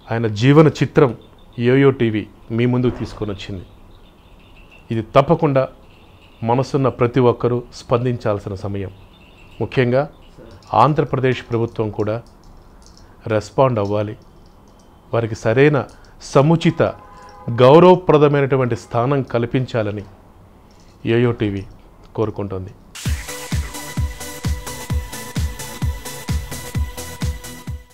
Speaker 3: ఆయన జీవన చిత్రం యోయో టీవీ మీ ముందుకు తీసుకొని వచ్చింది. ఇది తప్పకుండా మనసున్న ప్రతి ఒక్కరూ స్పందించాల్సిన సమయం. ముఖ్యంగా ఆంధ్రప్రదేశ్ ప్రభుత్వం కూడా రెస్పాండ్ అవ్వాలి, వారికి సరైన సముచిత గౌరవప్రదమైనటువంటి స్థానం కల్పించాలని యోయో టీవీ కోరుకుంటోంది.